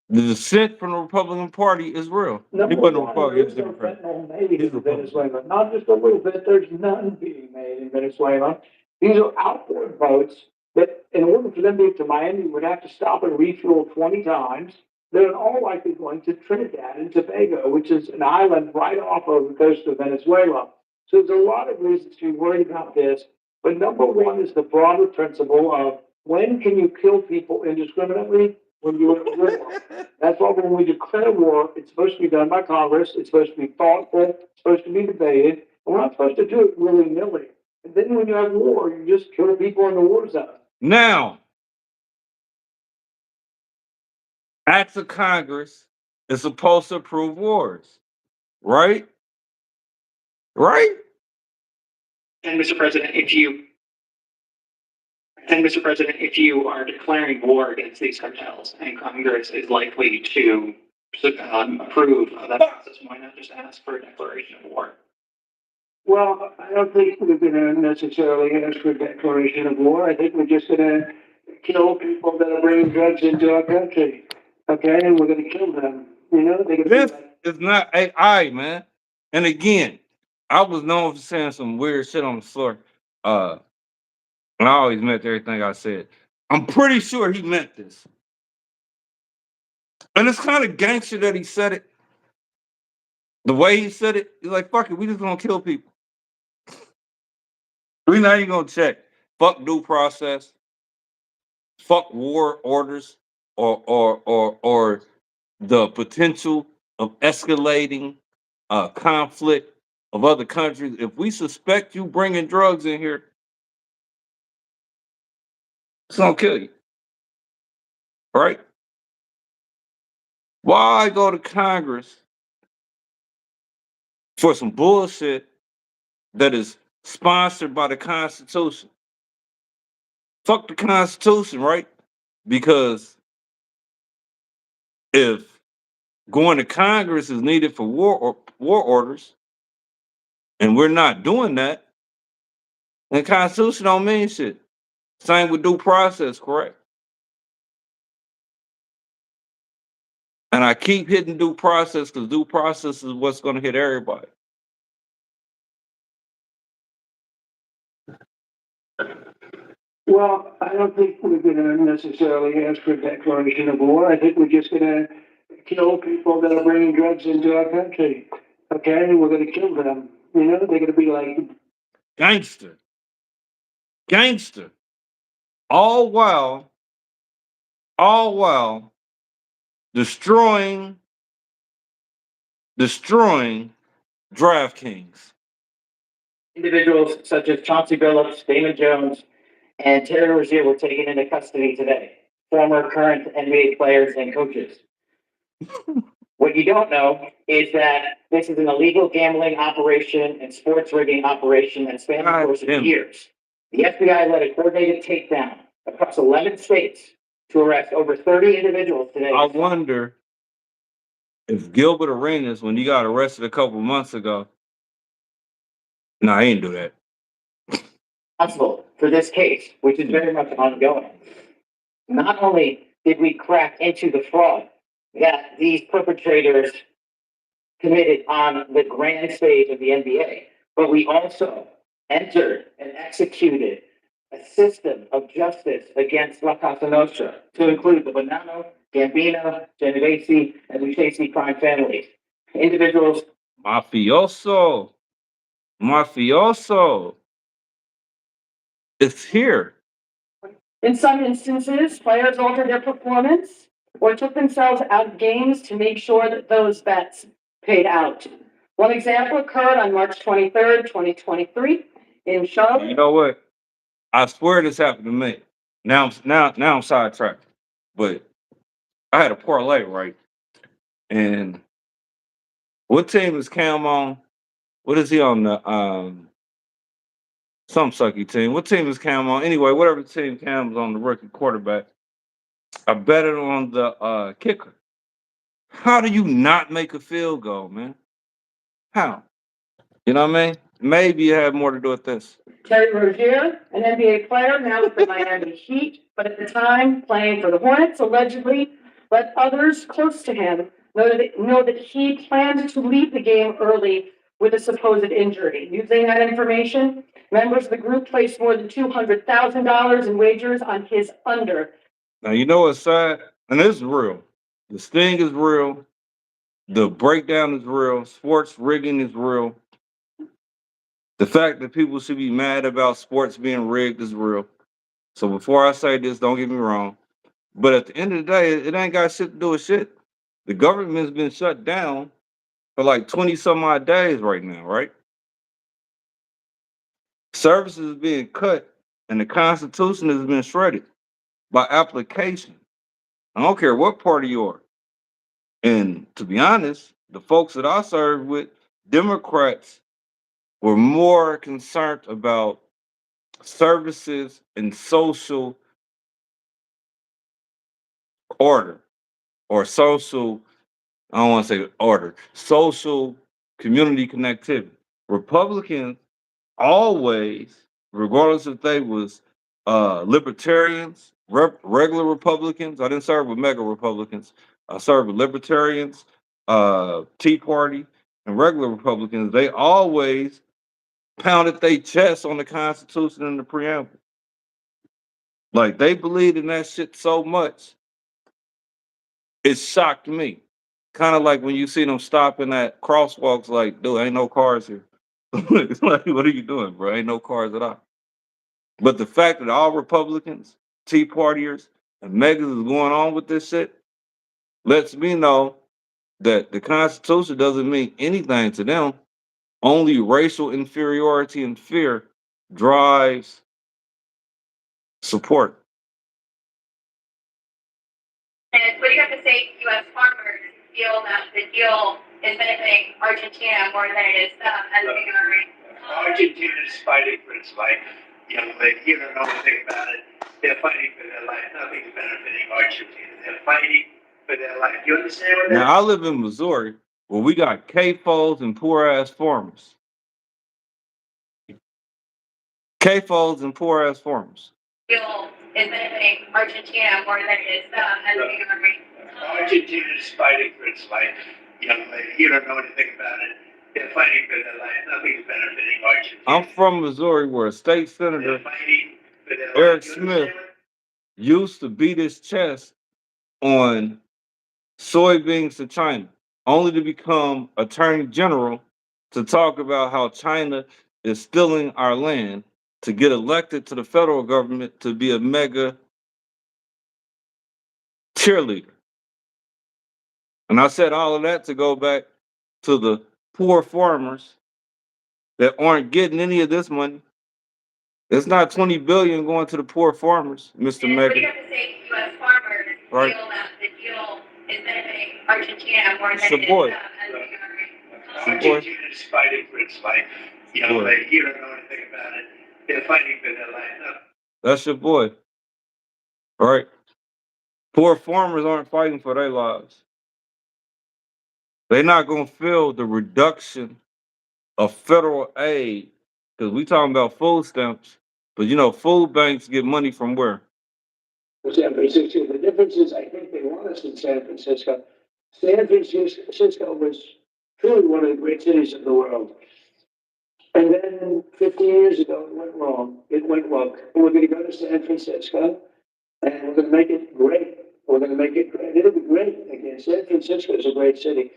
The dissent from the Republican Party is real. He wasn't a Republican, he was a Democrat. Made in Venezuela, not just a little bit, there's none being made in Venezuela. These are outboard boats that, in order for them to get to Miami, would have to stop and refuel 20 times. They're in all likely going to Trinidad and Tobago, which is an island right off of the coast of Venezuela. So there's a lot of reasons to be worried about this. But number one is the broader principle of when can you kill people indiscriminately? When you're at war. That's why when we declare war, it's supposed to be done by Congress, it's supposed to be thoughtful, it's supposed to be debated, and we're not supposed to do it willy-nilly. And then when you have war, you just kill people in the war zone. Now, acts of Congress is supposed to approve wars, right? Right? And Mr. President, if you are declaring war against these cartels and Congress is likely to approve of that process, why not just ask for a declaration of war? Well, I don't think we're going to necessarily ask for a declaration of war. I think we're just going to kill people that are bringing drugs into our country. Okay, and we're going to kill them. This is not AI, man. And again, I was known for saying some weird shit on the floor. And I always meant everything I said. I'm pretty sure he meant this. And it's kind of gangster that he said it. The way he said it, he's like, fuck it, we just gonna kill people. We're not even gonna check. Fuck due process. Fuck war orders or the potential of escalating conflict of other countries. If we suspect you bringing drugs in here, it's gonna kill you, right? Why go to Congress for some bullshit that is sponsored by the Constitution? Fuck the Constitution, right? Because if going to Congress is needed for war orders, and we're not doing that, then Constitution don't mean shit. Same with due process, correct? And I keep hitting due process because due process is what's going to hit everybody. Well, I don't think we're gonna necessarily ask for a declaration of war. I think we're just gonna kill people that are bringing drugs into our country. Okay, we're gonna kill them. You know, they're gonna be like, Gangster. Gangster. All while destroying DraftKings. Individuals such as Chauncey Billups, Damon Jones, and Terry Rozier were taken into custody today. Former, current NBA players and coaches. What you don't know is that this is an illegal gambling operation and sports rigging operation that spans the course of years. The FBI led a coordinated takedown across 11 states to arrest over 30 individuals today. I wonder if Gilbert Arenas, when he got arrested a couple months ago, no, he didn't do that. Responsible for this case, which is very much ongoing. Not only did we crack into the fraud that these perpetrators committed on the grand stage of the NBA, but we also entered and executed a system of justice against La Casa Nostra to include the Bonanno, Gambino, Genovese, and Lucchese crime families. Individuals. Mafioso. It's here. In some instances, players altered their performance or took themselves out of games to make sure that those bets paid out. One example occurred on March 23rd, 2023 in Charlotte. You know what? I swear this happened to me. Now I'm sidetracked. But I had a parlay, right? And what team is Cam on? What is he on the some sucky team? What team is Cam on? Anyway, whatever team Cam's on, the rookie quarterback. I bet it on the kicker. How do you not make a field goal, man? How? You know what I mean? Maybe it had more to do with this. Terry Rozier, an NBA player now with the Miami Heat, but at the time playing for the Hornets, allegedly let others close to him know that he planned to leave the game early with a supposed injury. Using that information, members of the group placed more than $200,000 in wagers on his under. Now, you know what's sad? And this is real. The sting is real. The breakdown is real. Sports rigging is real. The fact that people should be mad about sports being rigged is real. So before I say this, don't get me wrong. But at the end of the day, it ain't got shit to do with shit. The government's been shut down for like 20 some odd days right now, right? Services is being cut and the Constitution has been shredded by application. I don't care what party you are. And to be honest, the folks that I served with, Democrats, were more concerned about services and social order or social, I don't want to say order, social community connectivity. Republicans always, regardless if they was libertarians, regular Republicans, I didn't serve with mega Republicans, I served with libertarians, Tea Party, and regular Republicans, they always pounded their chest on the Constitution and the preamble. Like they believed in that shit so much, it shocked me. Kind of like when you see them stopping at crosswalks, like, dude, ain't no cars here. It's like, what are you doing, bro? Ain't no cars at all. But the fact that all Republicans, Tea Partiers, and megas is going on with this shit lets me know that the Constitution doesn't mean anything to them. Only racial inferiority and fear drives support. And what do you have to say to U.S. farmers who feel that the deal is benefiting Argentina more than it is them as a minority? Argentina is fighting for its life. Young lady, you don't know anything about it. They're fighting for their life. Nothing's benefiting Argentina. They're fighting for their life. You understand what that Now, I live in Missouri where we got CAFOs and poor ass farmers. CAFOs and poor ass farmers. Deal is benefiting Argentina more than it is them as a minority. Argentina is fighting for its life. Young lady, you don't know anything about it. They're fighting for their life. Nothing's benefiting Argentina. I'm from Missouri where a state senator, They're fighting for their Eric life. You Smith, understand? used to beat his chest on soybeans to China, only to become attorney general to talk about how China is stealing our land to get elected to the federal government to be a mega cheerleader. And I said all of that to go back to the poor farmers that aren't getting any of this money. It's not 20 billion going to the poor farmers, Mr. And what do you Mega. have to say to U.S. farmers who Right. feel that the deal is benefiting Argentina more than It's it your is boy. them as a minority? Argentina is fighting for its life. Young Boy. lady, you don't know anything about it. They're fighting for their life. No. That's your boy. All right. Poor farmers aren't fighting for their lives. They're not going to feel the reduction of federal aid because we talking about food stamps, but you know, food banks get money from where? San Francisco. The difference is, I think they want us in San Francisco. San Francisco was truly one of the great cities of the world. And then 50 years ago, it went wrong. It went wrong. And we're going to go to San Francisco and we're going to make it great. We're going to make it great. It'll be great. Again, San Francisco is a great city.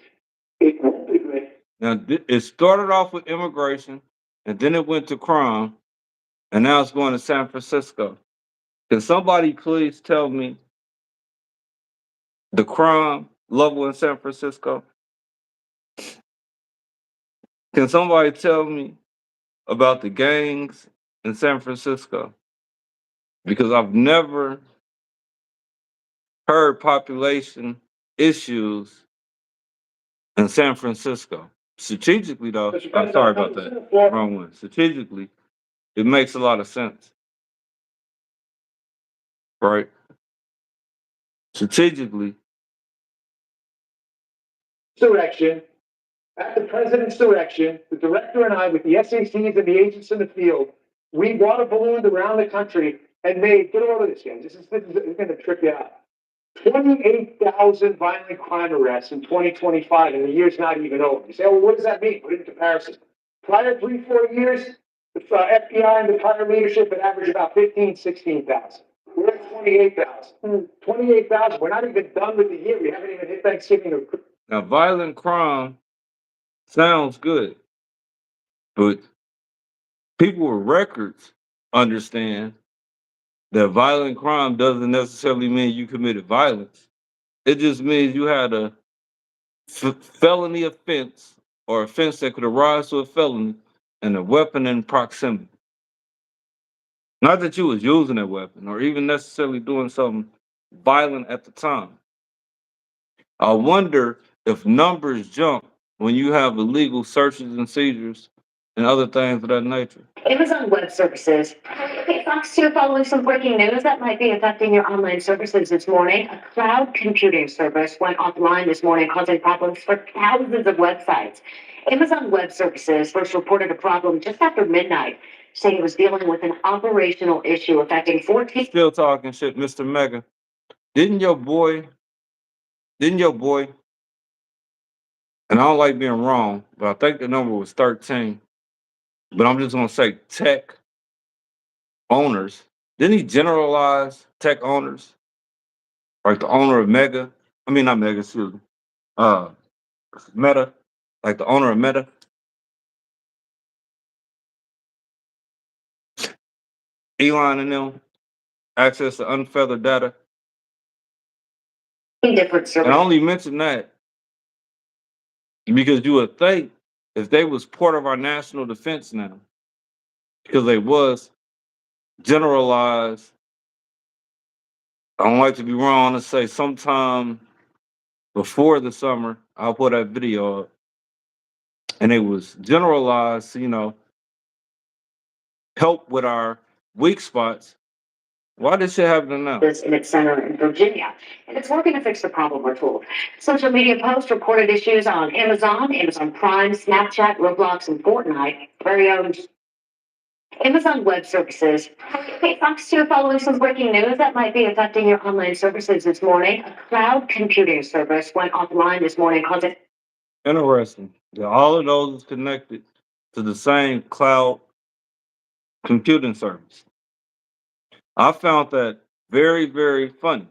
It won't be great. Now, it started off with immigration, and then it went to crime, and now it's going to San Francisco. Can somebody please tell me the crime level in San Francisco? Can somebody tell me about the gangs in San Francisco? Because I've never heard population issues in San Francisco. Strategically, though, I'm sorry about that. Wrong one. Strategically, it makes a lot of sense. Right? Strategically, Direction. At the president's direction, the director and I, with the SACs and the agents in the field, we water ballooned around the country and made, get all of this, guys, this is going to trip you out. 28,000 violent crime arrests in 2025, and the year's not even over. You say, well, what does that mean? Put it in comparison. Prior 3-4 years, the FBI and the prior leadership had averaged about 16,000. We're at 28,000. 28,000. We're not even done with the year. We haven't even hit Thanksgiving or now violent crime sounds good, but people with records understand that violent crime doesn't necessarily mean you committed violence. It just means you had a felony offense or offense that could arise to a felony and a weapon in proximity. Not that you was using a weapon or even necessarily doing something violent at the time. I wonder if numbers jump when you have illegal searches and seizures and other things of that nature. Amazon Web Services. Okay, Fox 2 following some breaking news that might be affecting your online services this morning. A cloud computing service went offline this morning, causing problems for thousands of websites. Amazon Web Services first reported a problem just after midnight, saying it was dealing with an operational issue affecting 14. Still talking shit, Mr. Mega. Didn't your boy, and I don't like being wrong, but I think the number was 13, but I'm just gonna say tech owners. Didn't he generalize tech owners? Like the owner of Mega, I mean not Mega, excuse me. Meta, like the owner of Meta. Elon and them access to unfeathered data. Different And I service. only mention that because you would think if they was part of our national defense now, because they was generalized, I don't like to be wrong to say sometime before the summer, I'll put that video up. And it was generalized, help with our weak spots. Why this shit happening now? This in its center in Virginia, and it's working to fix the problem, we're told. Social media posts reported issues on Amazon, Amazon Prime, Snapchat, Roblox, and Fortnite. Very own Amazon Web Services. Okay, Fox 2 following some breaking news that might be affecting your online services this morning. A cloud computing service went offline this morning, causing Interesting. Yeah, all of those is connected to the same cloud computing service. I found that very, very funny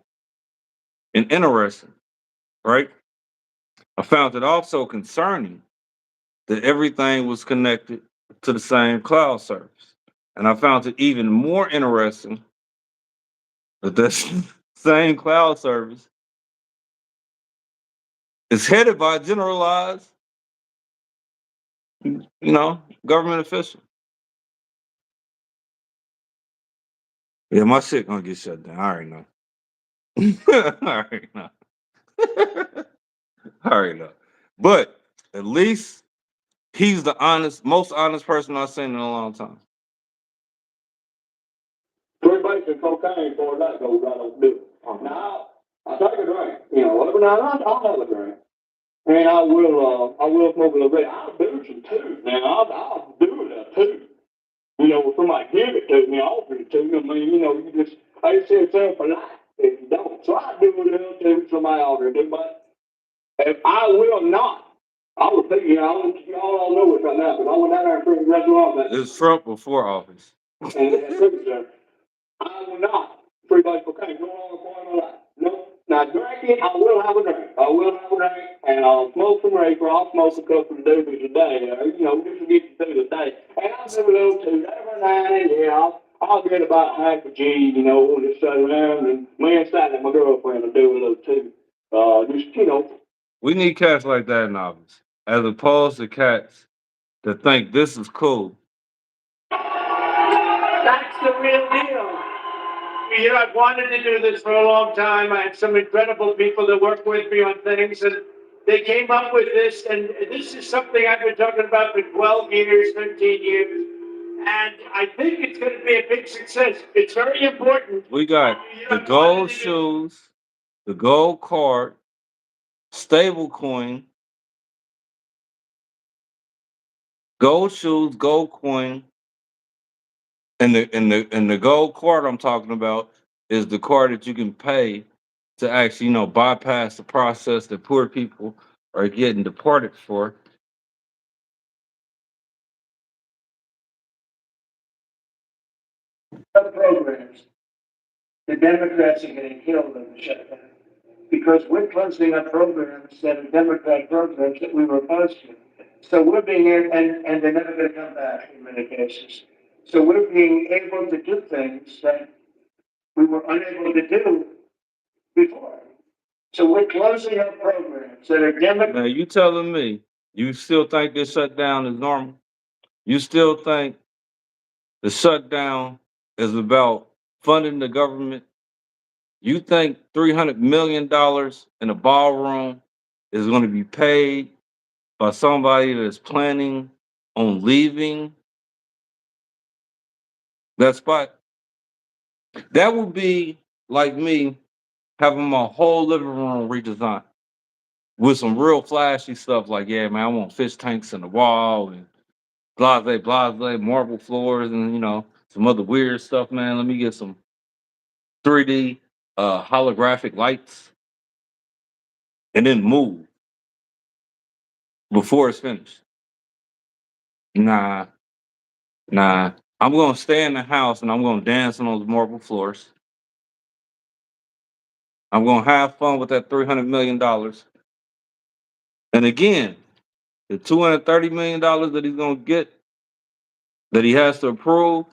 and interesting, right? I found it also concerning that everything was connected to the same cloud service. And I found it even more interesting that this same cloud service is headed by a generalized, government official. Yeah, my shit gonna get shut down. I already know. I already know. I already know. But at least he's the most honest person I've seen in a long time. Three bags of cocaine before that goes right on do it. Now, I take a drink, every now and then I'll have a drink. And I will smoke a little bit. I'll do some too. Now, I'll do it too. If somebody give it to me, offer it to me. I mean, you just, I just say it's there for life if you don't. So I do it a little too, somebody offer it to me. But if I will not, I will think, y'all know it right now, but I went down there and took the restaurant. It's Trump before office. And I will not. Free base cocaine, go on for my life. No. Now drinking, I will have a drink. I will have a drink, and I'll smoke some reefer. I'll smoke a couple of doobies a day. Just to get through the day. And I'll do a little too every now and then. Yeah, I'll get about half a G. We'll just sit around and me and Sally, my girlfriend, will do a little too. We need cats like that in office, as opposed to cats that think this is cool. That's the real deal. I've wanted to do this for a long time. I had some incredible people that work with me on things, and they came up with this. And this is something I've been talking about for 12 years, 15 years. And I think it's going to be a big success. It's very important. We got the gold shoes, the gold card, stable coin, gold shoes, gold coin, and the gold card I'm talking about is the card that you can pay to actually, bypass the process that poor people are getting deported for. Programs. The Democrats are getting killed in the shutdown because we're closing up programs that are Democrat programs that we were opposed to. So we're being and they're never going to come back in many cases. So we're being able to do things that we were unable to do before. So we're closing up programs that are Democrat. Now you telling me you still think this shutdown is normal? You still think the shutdown is about funding the government? You think $300 million in a ballroom is going to be paid by somebody that's planning on leaving that spot? That would be like me having my whole living room redesigned with some real flashy stuff like, yeah, man, I want fish tanks in the wall and blase, marble floors and, some other weird stuff, man. Let me get some 3D holographic lights and then move before it's finished. Nah. I'm gonna stay in the house and I'm gonna dance on those marble floors. I'm gonna have fun with that $300 million. And again, the $230 million that he's gonna get, that he has to approve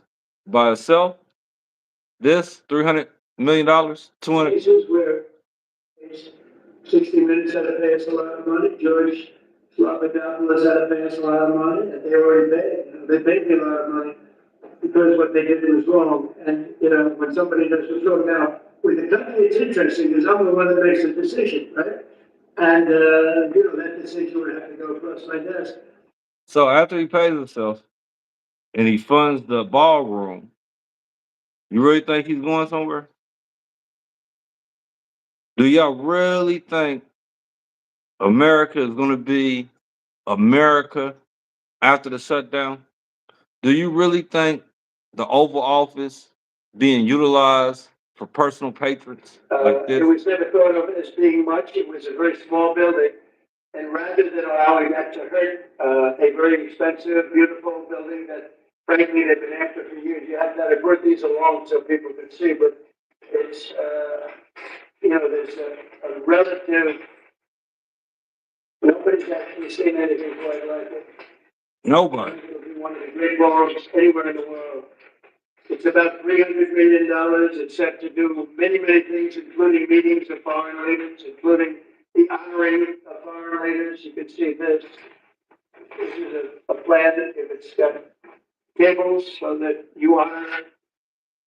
by himself, this $300 million, 200. Cases where it's 60 Minutes had to pay us a lot of money, George Papadopoulos had to pay us a lot of money, and they already paid, they paid me a lot of money because what they did was wrong, and, when somebody does what's wrong now, with the country, it's interesting, because I'm the one that makes the decision, right? And, that decision would have to go across my desk. So after he pays himself and he funds the ballroom, you really think he's going somewhere? Do y'all really think America is going to be America after the shutdown? Do you really think the Oval Office being utilized for personal patrons like It this? was never thought of as being much, it was a very small building. And rather than allowing that to hurt, a very expensive, beautiful building that frankly they've been after for years, you have to brought these along so people could see, but it's, there's a relative, nobody's actually seen anything quite like it. Nobody. It'll be one of the great ballrooms anywhere in the world. It's about $300 million. It's set to do many, many things, including meetings of foreign leaders, including the honoring of foreign leaders. You can see this. This is a plan. It's got tables so that you honor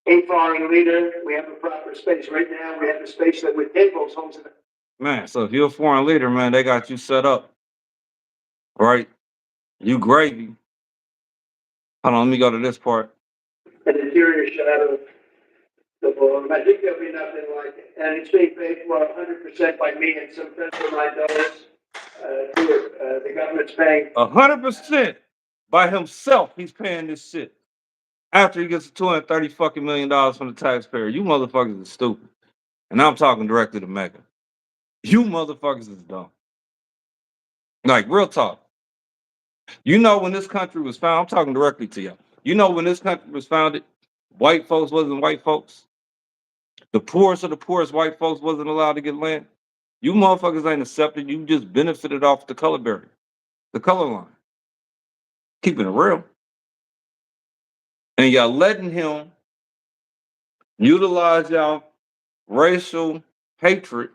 a foreign leader. We have a proper space. Right now, we have a space that with tables holds it. Man, so if you're a foreign leader, man, they got you set up, right? You gravy. Hold on, let me go to this part. An interior shot of the ballroom. I think there'll be nothing like it. And it's being paid for 100% by me and some friends of mine dollars. The government's paying. 100% by himself, he's paying this shit. After he gets $230 million from the taxpayer. You motherfuckers are stupid. And I'm talking directly to Mecca. You motherfuckers is dumb. Like, real talk. You know when this country was founded, I'm talking directly to y'all. You know when this country was founded, white folks wasn't white folks. The poorest of the poorest white folks wasn't allowed to get land. You motherfuckers ain't accepted. You just benefited off the color barrier, the color line. Keeping it real. And y'all letting him utilize y'all racial hatred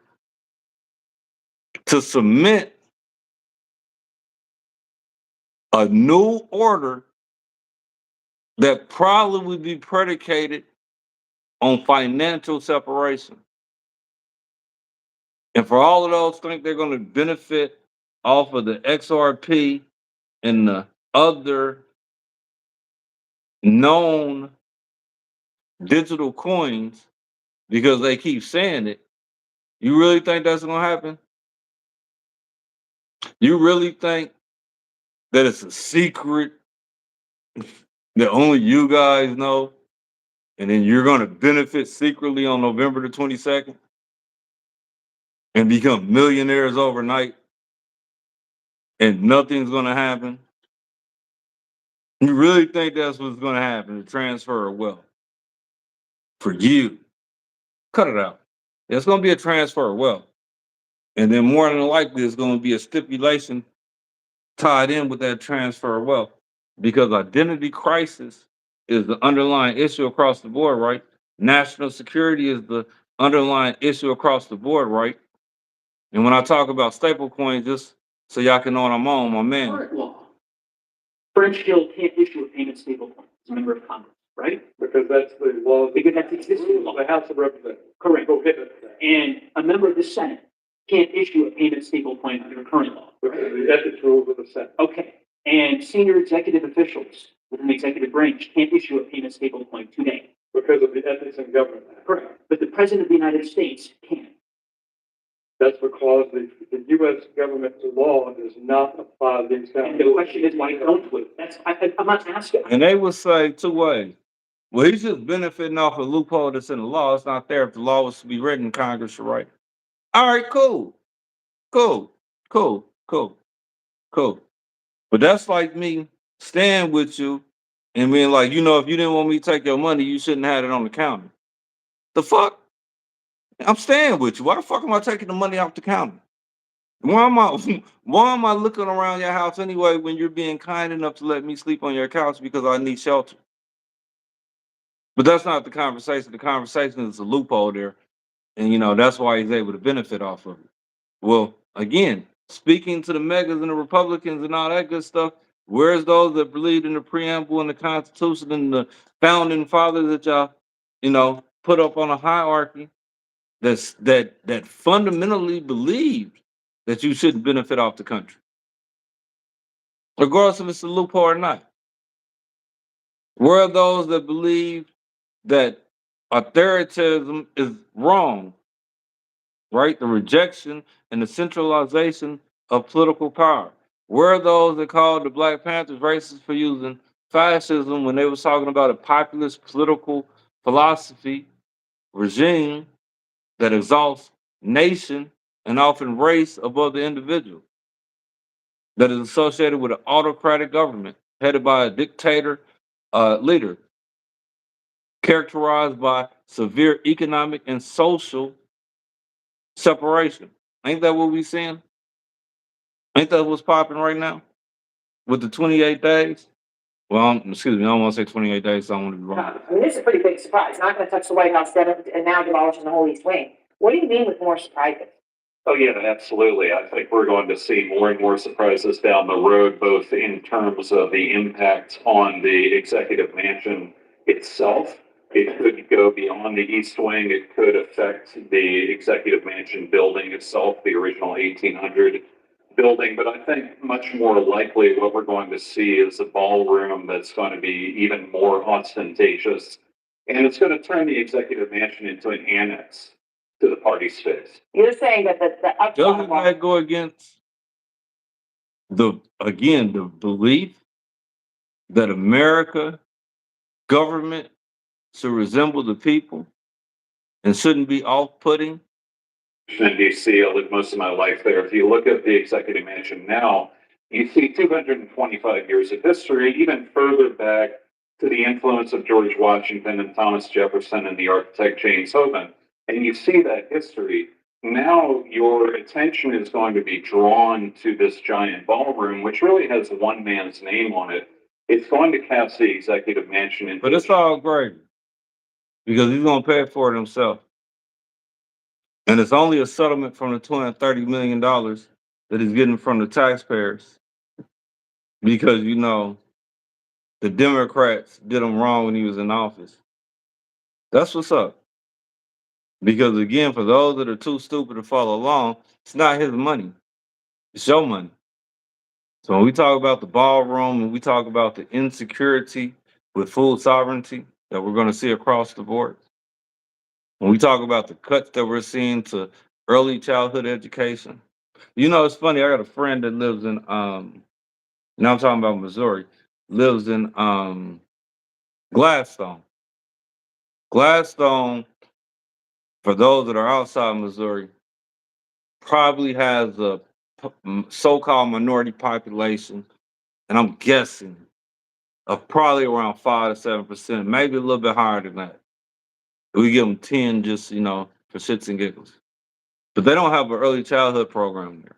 to cement a new order that probably would be predicated on financial separation. And for all of those think they're going to benefit off of the XRP and the other known digital coins because they keep saying it, you really think that's going to happen? You really think that it's a secret that only you guys know, and then you're going to benefit secretly on November the 22nd and become millionaires overnight and nothing's going to happen? You really think that's what's going to happen, the transfer of wealth? For you. Cut it out. It's going to be a transfer of wealth. And then more than likely, it's going to be a stipulation tied in with that transfer of wealth. Because identity crisis is the underlying issue across the board, right? National security is the underlying issue across the board, right? And when I talk about staple coins, just so y'all can know what I'm on, my man. Current law. French Hill can't issue a payment stablecoin as a member of Congress, right? Because that's the law. Because that's existing law. The House of Representatives. Correct. Prohibits that. And a member of the Senate can't issue a payment stablecoin under current law. Because of the ethics rules of the Senate. Okay. And senior executive officials within the executive branch can't issue a payment stablecoin today. Because of the ethics in government. Correct. But the president of the United States can. That's because the U.S. government's law does not apply to these kinds And the question is, why don't we? I'm not asking. And they would say two ways. Well, he's just benefiting off a loophole that's in the law. It's not there. If the law was to be written, Congress should write it. All right, cool. Cool. But that's like me staying with you and being like, if you didn't want me to take your money, you shouldn't have it on the counter. The fuck? I'm staying with you. Why the fuck am I taking the money off the counter? Why am I looking around your house anyway when you're being kind enough to let me sleep on your couch because I need shelter? But that's not the conversation. The conversation is a loophole there. And, that's why he's able to benefit off of it. Well, again, speaking to the megas and the Republicans and all that good stuff, where's those that believed in the preamble and the Constitution and the founding fathers that y'all, put up on a hierarchy that fundamentally believed that you shouldn't benefit off the country, regardless if it's a loophole or not? Where are those that believe that authoritarianism is wrong, right? The rejection and the centralization of political power. Where are those that called the Black Panthers racist for using fascism when they was talking about a populist political philosophy regime that exalts nation and often race above the individual, that is associated with an autocratic government headed by a dictator leader, characterized by severe economic and social separation? Ain't that what we seeing? Ain't that what's popping right now with the 28 days? Well, excuse me, I don't want to say 28 days, so I don't want to be wrong. I mean, this is a pretty big surprise. Not gonna touch the White House Senate and now demolishing the whole East Wing. What do you mean with more surprises? Oh, yeah, absolutely. I think we're going to see more and more surprises down the road, both in terms of the impact on the executive mansion itself. It could go beyond the East Wing. It could affect the executive mansion building itself, the original 1800 building. But I think much more likely what we're going to see is a ballroom that's going to be even more ostentatious. And it's going to turn the executive mansion into an annex to the party space. You're saying that the Doesn't upfront. that go against the belief that America government should resemble the people and shouldn't be off-putting? In DC, I lived most of my life there. If you look at the executive mansion now, you see 225 years of history, even further back to the influence of George Washington and Thomas Jefferson and the architect James Hoban. And you see that history. Now your attention is going to be drawn to this giant ballroom, which really has one man's name on it. It's going to cast the executive mansion into. But it's all gravy because he's going to pay for it himself. And it's only a settlement from the $230 million that he's getting from the taxpayers because, the Democrats did him wrong when he was in office. That's what's up. Because again, for those that are too stupid to follow along, it's not his money. It's your money. So when we talk about the ballroom and we talk about the insecurity with food sovereignty that we're going to see across the board, when we talk about the cuts that we're seeing to early childhood education, it's funny. I got a friend that lives in now I'm talking about Missouri, lives in Gladstone. Gladstone, for those that are outside Missouri, probably has a so-called minority population, and I'm guessing of probably around 5 to 7%, maybe a little bit higher than that. We give them 10 just, for shits and giggles. But they don't have an early childhood program there.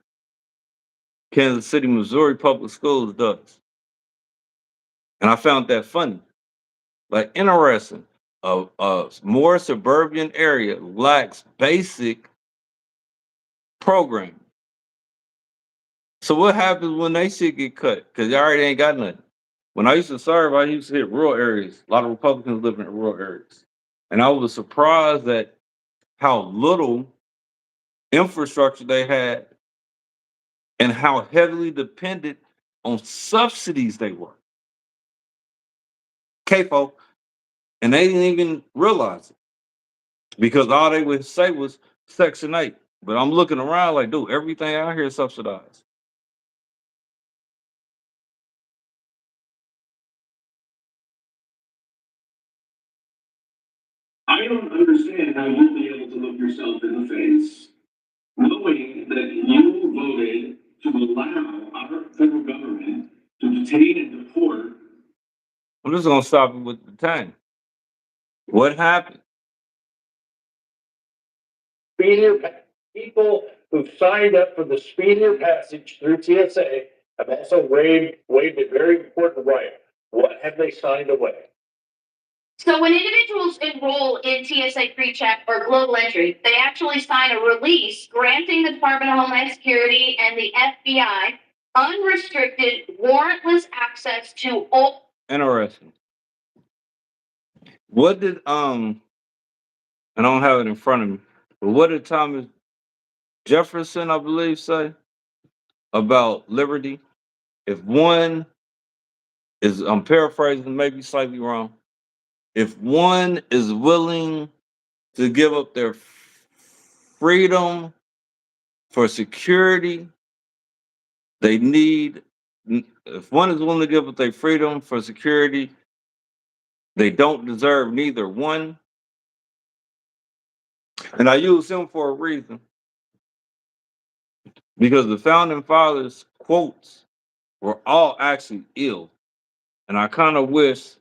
Kansas City, Missouri Public Schools does. And I found that funny. Like, interesting. A more suburban area lacks basic programming. So what happens when they shit get cut? Because they already ain't got nothing. When I used to serve, I used to hit rural areas. A lot of Republicans live in rural areas. And I was surprised at how little infrastructure they had and how heavily dependent on subsidies they were. CAFO, and they didn't even realize it because all they would say was Section 8. But I'm looking around like, dude, everything out here is subsidized. I don't understand how you'll be able to look yourself in the face, knowing that you voted to allow our federal government to detain and deport. I'm just gonna stop it with the time. What happened? People who signed up for the speedier passage through TSA have also waived a very important right. What have they signed away? So when individuals enroll in TSA PreCheck or Global Entry, they actually sign a release granting the Department of Homeland Security and the FBI unrestricted, warrantless access to all. Interesting. What did and I don't have it in front of me, but what did Thomas Jefferson, I believe, say about liberty? If one is, I'm paraphrasing, maybe slightly wrong. If one is willing to give up their freedom for security, they need, if one is willing to give up their freedom for security, they don't deserve neither one. And I use him for a reason because the founding fathers' quotes were all actually ill. And I kind of wish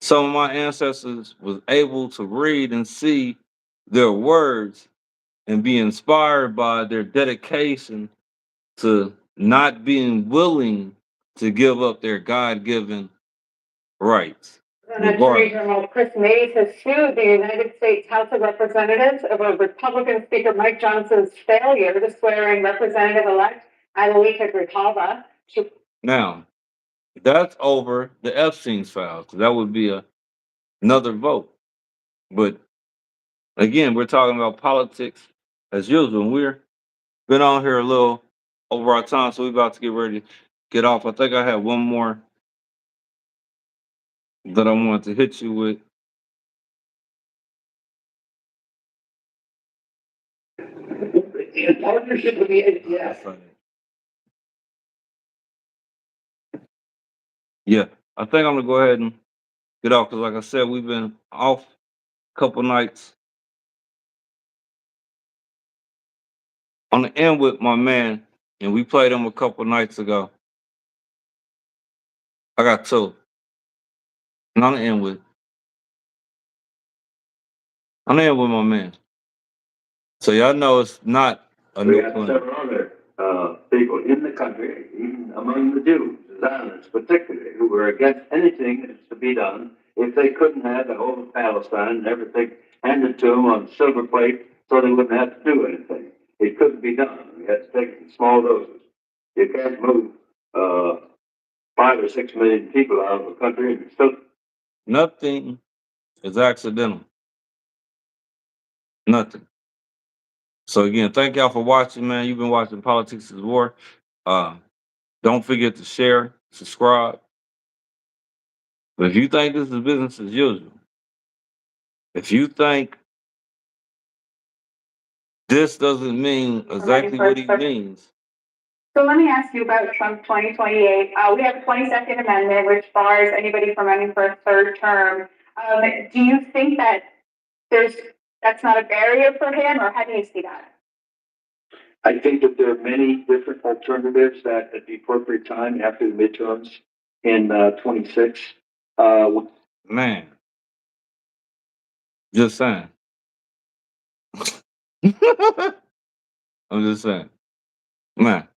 some of my ancestors was able to read and see their words and be inspired by their dedication to not being willing to give up their God-given rights. Attorney General Chris Mays has sued the United States House of Representatives over Republican Speaker Mike Johnson's failure to swear in Representative-elect Adelita Grijalva. Now, that's over the Epstein's files. That would be another vote. But again, we're talking about politics as usual. We're been on here a little over our time, so we're about to get ready to get off. I think I have one more that I wanted to hit you with. In partnership with the ATF. Yeah, I think I'm gonna go ahead and get off because, like I said, we've been off a couple nights. On the end with my man, and we played him a couple nights ago. I got two. And on the end with my man. So y'all know it's not a We new have plan. several other people in the country, even among the Jews, Zionists particularly, who were against anything that's to be done if they couldn't have the whole of Palestine and everything handed to them on silver plate so they wouldn't have to do anything. It couldn't be done. We had to take it in small doses. You can't move 5 or 6 million people out of the country and still. Nothing is accidental. Nothing. So again, thank y'all for watching, man. You've been watching Politics is War. Don't forget to share, subscribe. But if you think this is business as usual, if you think this doesn't mean exactly what he means. So let me ask you about Trump 2028. We have a 22nd Amendment, which bars anybody from running for a third term. Do you think that that's not a barrier for him, or how do you see that? I think that there are many different alternatives that at the appropriate time after the midterms in 26. Man, just saying. I'm just saying. Man.